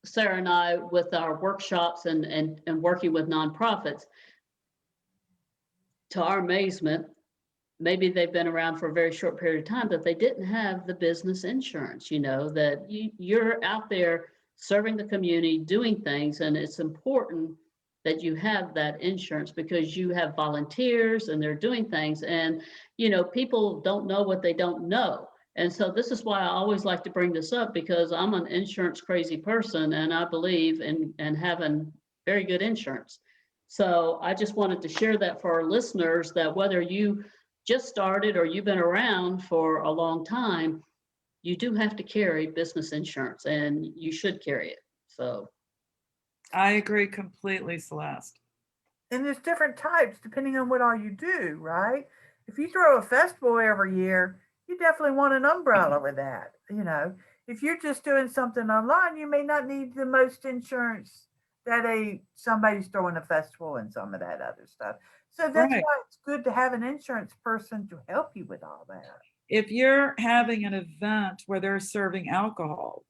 Sarah and I, with our workshops and working with nonprofits, to our amazement, maybe they've been around for a very short period of time, but they didn't have the business insurance, you know, that you're out there serving the community, doing things, and it's important that you have that insurance because you have volunteers and they're doing things, and you know, people don't know what they don't know. And so this is why I always like to bring this up, because I'm an insurance crazy person and I believe in having very good insurance. So I just wanted to share that for our listeners, that whether you just started or you've been around for a long time, you do have to carry business insurance and you should carry it. So I agree completely, Celeste. And there's different types depending on what all you do, right? If you throw a festival every year, you definitely want an umbrella with that. You know, if you're just doing something online, you may not need the most insurance that somebody's throwing a festival and some of that other stuff. So that's Right. why it's good to have an insurance person to help you with all that. If you're having an event where they're serving alcohol,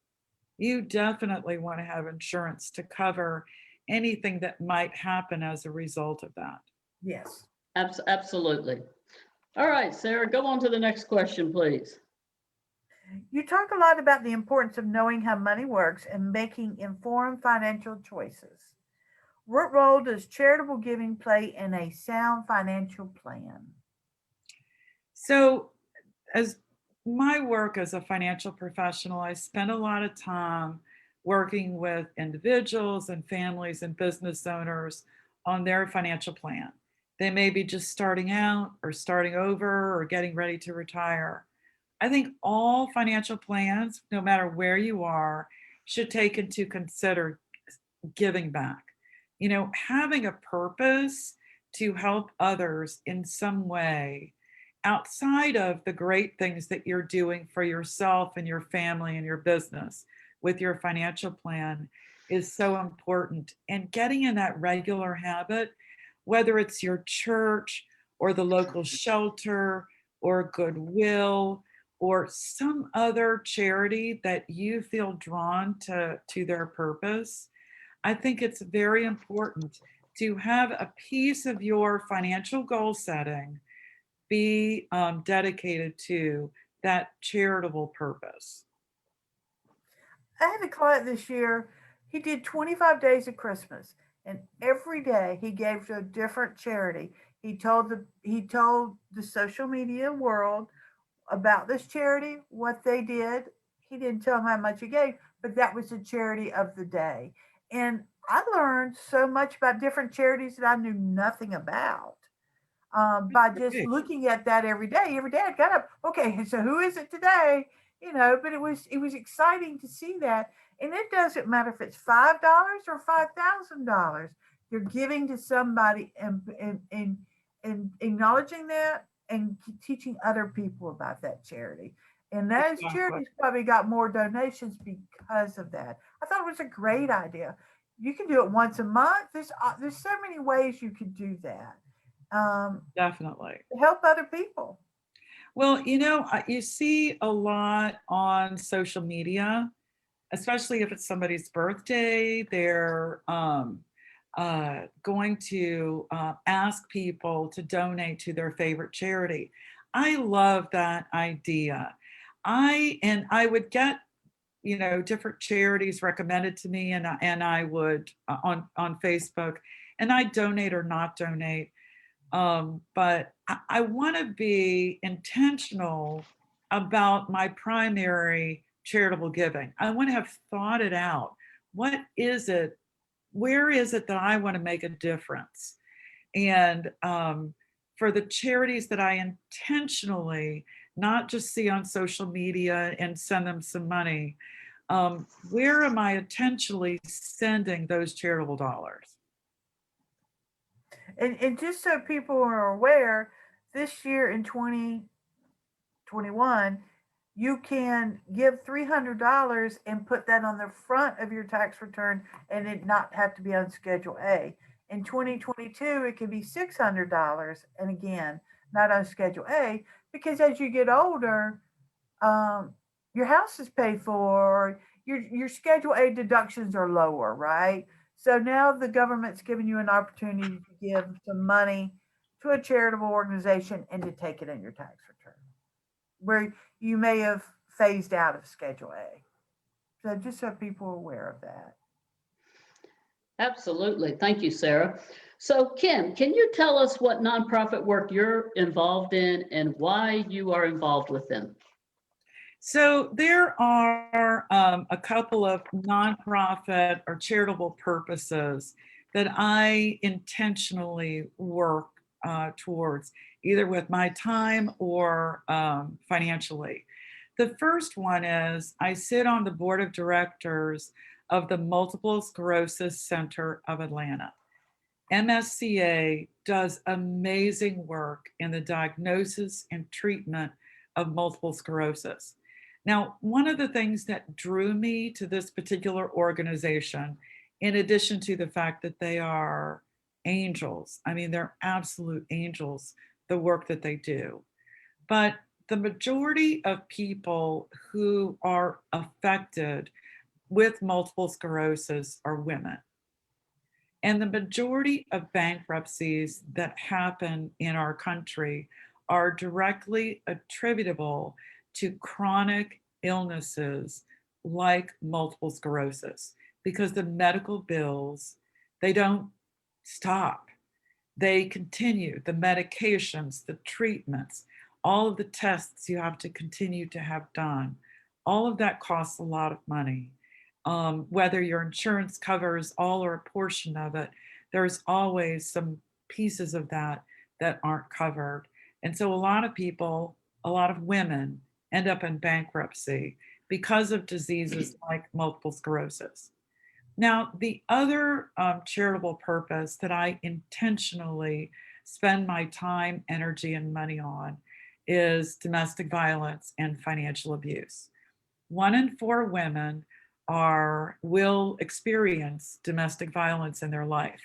you definitely want to have insurance to cover anything that might happen as a result of that. Yes. absolutely. All right, Sarah, go on to the next question, please. You talk a lot about the importance of knowing how money works and making informed financial choices. What role does charitable giving play in a sound financial plan? So, as my work as a financial professional, I spend a lot of time working with individuals and families and business owners on their financial plan. They may be just starting out or starting over or getting ready to retire. I think all financial plans, no matter where you are, should take into consider giving back. You know, having a purpose to help others in some way outside of the great things that you're doing for yourself and your family and your business with your financial plan is so important. And getting in that regular habit, whether it's your church or the local shelter or Goodwill or some other charity that you feel drawn to their purpose, I think it's very important to have a piece of your financial goal setting be dedicated to that charitable purpose. I had a client this year. He did 25 days of Christmas, and every day he gave to a different charity. He told the social media world about this charity, what they did. He didn't tell them how much he gave, but that was the charity of the day. And I learned so much about different charities that I knew nothing about by just Great. looking at that every day. Every day I got up. Okay, so who is it today? But it was exciting to see that, and it doesn't matter if it's $5 or $5,000. You're giving to somebody and acknowledging that and teaching other people about that charity. And those Exactly. charities probably got more donations because of that. I thought it was a great idea. You can do it once a month. There's so many ways you could do that Definitely. to help other people. Well, you know, you see a lot on social media, especially if it's somebody's birthday, they're going to ask people to donate to their favorite charity. I love that idea. I would get, you know, different charities recommended to me, and I would on Facebook, and I donate or not donate. But I want to be intentional about my primary charitable giving. I want to have thought it out. What is it? Where is it that I want to make a difference? And for the charities that I intentionally not just see on social media and send them some money, where am I intentionally sending those charitable dollars? And just so people are aware, this year in 2021, you can give $300 and put that on the front of your tax return and it not have to be on Schedule A. In 2022, it can be $600 and again, not on Schedule A, because as you get older, um, your house is paid for, your Schedule A deductions are lower, right? So now the government's giving you an opportunity to give some money to a charitable organization and to take it in your tax return, where you may have phased out of Schedule A. So just so people are aware of that. Absolutely. Thank you, Sarah. So, Kim, can you tell us what nonprofit work you're involved in and why you are involved with them? So there are a couple of nonprofit or charitable purposes that I intentionally work towards, either with my time or financially. The first one is I sit on the board of directors of the Multiple Sclerosis Center of Atlanta. MSCA does amazing work in the diagnosis and treatment of multiple sclerosis. Now, one of the things that drew me to this particular organization, in addition to the fact that they are angels, I mean, they're absolute angels, the work that they do. But the majority of people who are affected with multiple sclerosis are women. And the majority of bankruptcies that happen in our country are directly attributable to chronic illnesses like multiple sclerosis, because the medical bills, they don't stop. They continue, the medications, the treatments, all of the tests you have to continue to have done. All of that costs a lot of money. Whether your insurance covers all or a portion of it, there's always some pieces of that that aren't covered. And so a lot of people, a lot of women end up in bankruptcy because of diseases like multiple sclerosis. Now, the other charitable purpose that I intentionally spend my time, energy, and money on is domestic violence and financial abuse. 1 in 4 women will experience domestic violence in their life.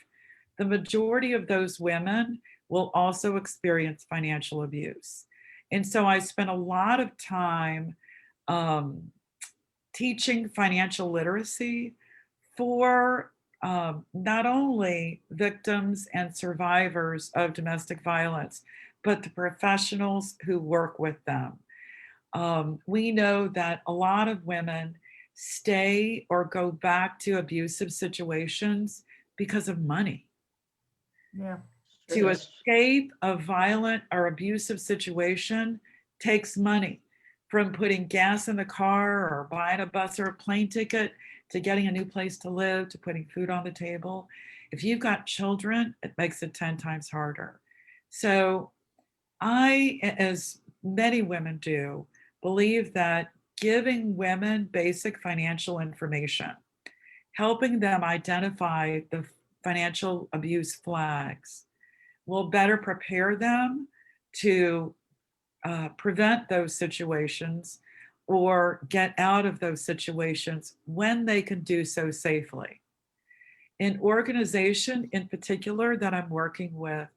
The majority of those women will also experience financial abuse. And so I spent a lot of time teaching financial literacy for not only victims and survivors of domestic violence, but the professionals who work with them. We know that a lot of women stay or go back to abusive situations because of money. Yeah. To escape a violent or abusive situation takes money, from putting gas in the car or buying a bus or a plane ticket to getting a new place to live to putting food on the table. If you've got children, it makes it 10 times harder. So I, as many women do, believe that giving women basic financial information, helping them identify the financial abuse flags, will better prepare them to prevent those situations or get out of those situations when they can do so safely. An organization in particular that I'm working with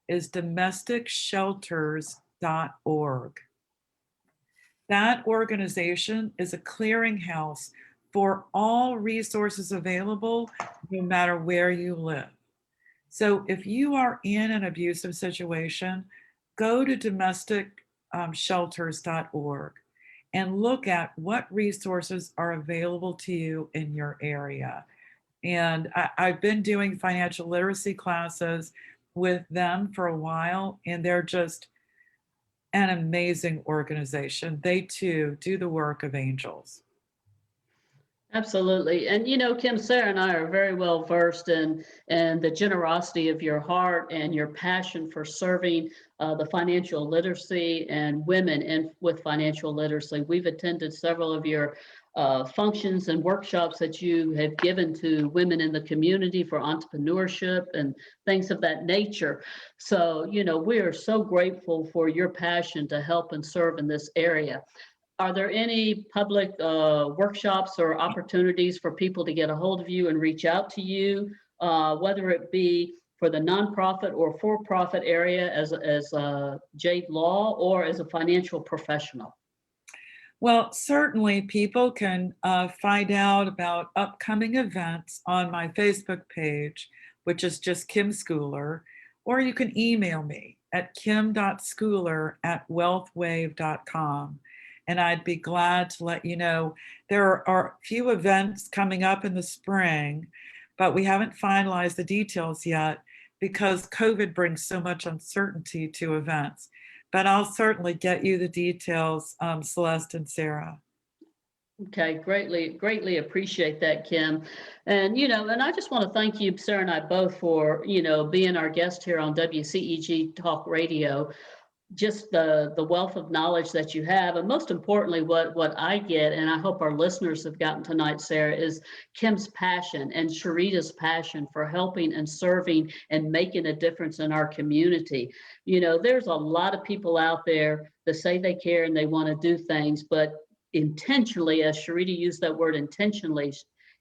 is domesticshelters.org. That organization is a clearinghouse for all resources available, no matter where you live. So if you are in an abusive situation, go to domesticshelters.org and look at what resources are available to you in your area. And I've been doing financial literacy classes with them for a while, and they're just an amazing organization. They too do the work of angels. Absolutely. And Kim, Sarah and I are very well versed in the generosity of your heart and your passion for serving the financial literacy and women with financial literacy. We've attended several of your functions and workshops that you have given to women in the community for entrepreneurship and things of that nature. So, we are so grateful for your passion to help and serve in this area. Are there any public workshops or opportunities for people to get a hold of you and reach out to you, whether it be for the nonprofit or for-profit area as Jade Law or as a financial professional? Well, certainly people can find out about upcoming events on my Facebook page, which is just Kim Scouller, or you can email me at kim.scouller@wealthwave.com. And I'd be glad to let you know. There are a few events coming up in the spring, but we haven't finalized the details yet because COVID brings so much uncertainty to events. But I'll certainly get you the details, Celeste and Sarah. Okay, greatly appreciate that, Kim. And, and I just want to thank you, Sarah and I both, for, being our guest here on WCEG Talk Radio. Just the wealth of knowledge that you have, and most importantly, what I get, and I hope our listeners have gotten tonight, Sarah, is Kim's passion and Sherita's passion for helping and serving and making a difference in our community. There's a lot of people out there that say they care and they want to do things, but intentionally, as Sherita used that word intentionally,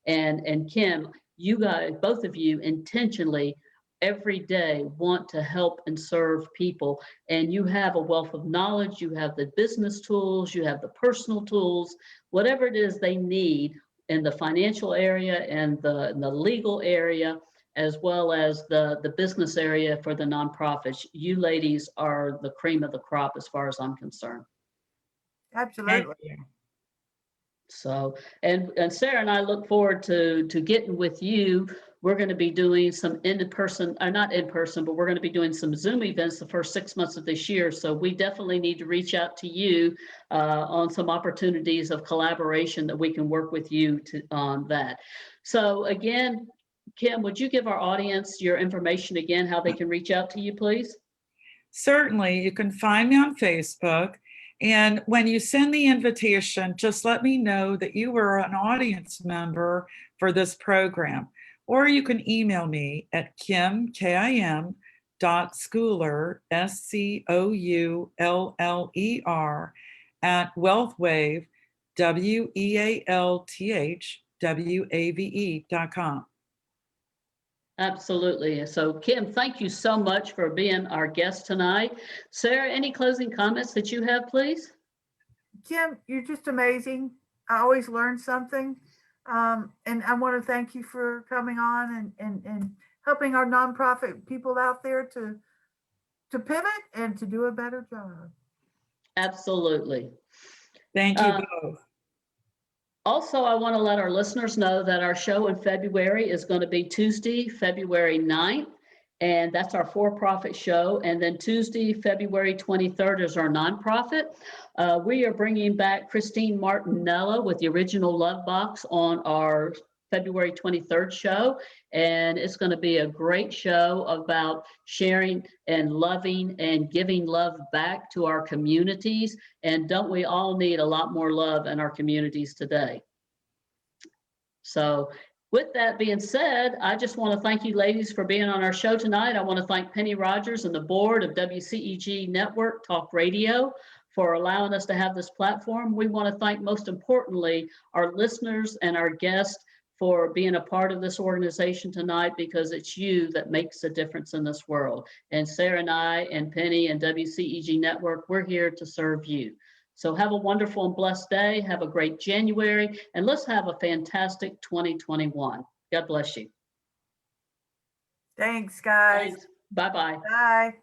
and Kim, you guys, both of you intentionally every day want to help and serve people, and you have a wealth of knowledge, you have the business tools, you have the personal tools, whatever it is they need in the financial area and the legal area, as well as the business area for the nonprofits. You ladies are the cream of the crop as far as I'm concerned. Absolutely. So, and Sarah and I look forward to getting with you. We're going to be doing some in-person, or not in person, but we're going to be doing some Zoom events the first 6 months of this year. So we definitely need to reach out to you on some opportunities of collaboration that we can work with you on that. So again, Kim, would you give our audience your information again, how they can reach out to you, please? Certainly, you can find me on Facebook. And when you send the invitation, just let me know that you were an audience member for this program. Or you can email me at kim.scouller, SCOULLER, at wealthwave, WEALTHWAVE.com. Absolutely. So Kim, thank you so much for being our guest tonight. Sarah, any closing comments that you have, please? Kim, you're just amazing. I always learn something. And I want to thank you for coming on and helping our nonprofit people out there to pivot and to do a better job. Absolutely. Thank you both. Also, I want to let our listeners know that our show in February is going to be Tuesday, February 9th, and that's our for-profit show. And then Tuesday, February 23rd is our nonprofit. We are bringing back Christine Martinello with the original Love Box on our February 23rd show. And it's going to be a great show about sharing and loving and giving love back to our communities. And don't we all need a lot more love in our communities today? So with that being said, I just want to thank you ladies for being on our show tonight. I want to thank Penny Rogers and the board of WCEG Network Talk Radio for allowing us to have this platform. We want to thank, most importantly, our listeners and our guests for being a part of this organization tonight, because it's you that makes a difference in this world. And Sarah and I and Penny and WCEG Network, we're here to serve you. So have a wonderful and blessed day. Have a great January, and let's have a fantastic 2021. God bless you. Thanks, guys. Thanks. Bye-bye. Bye.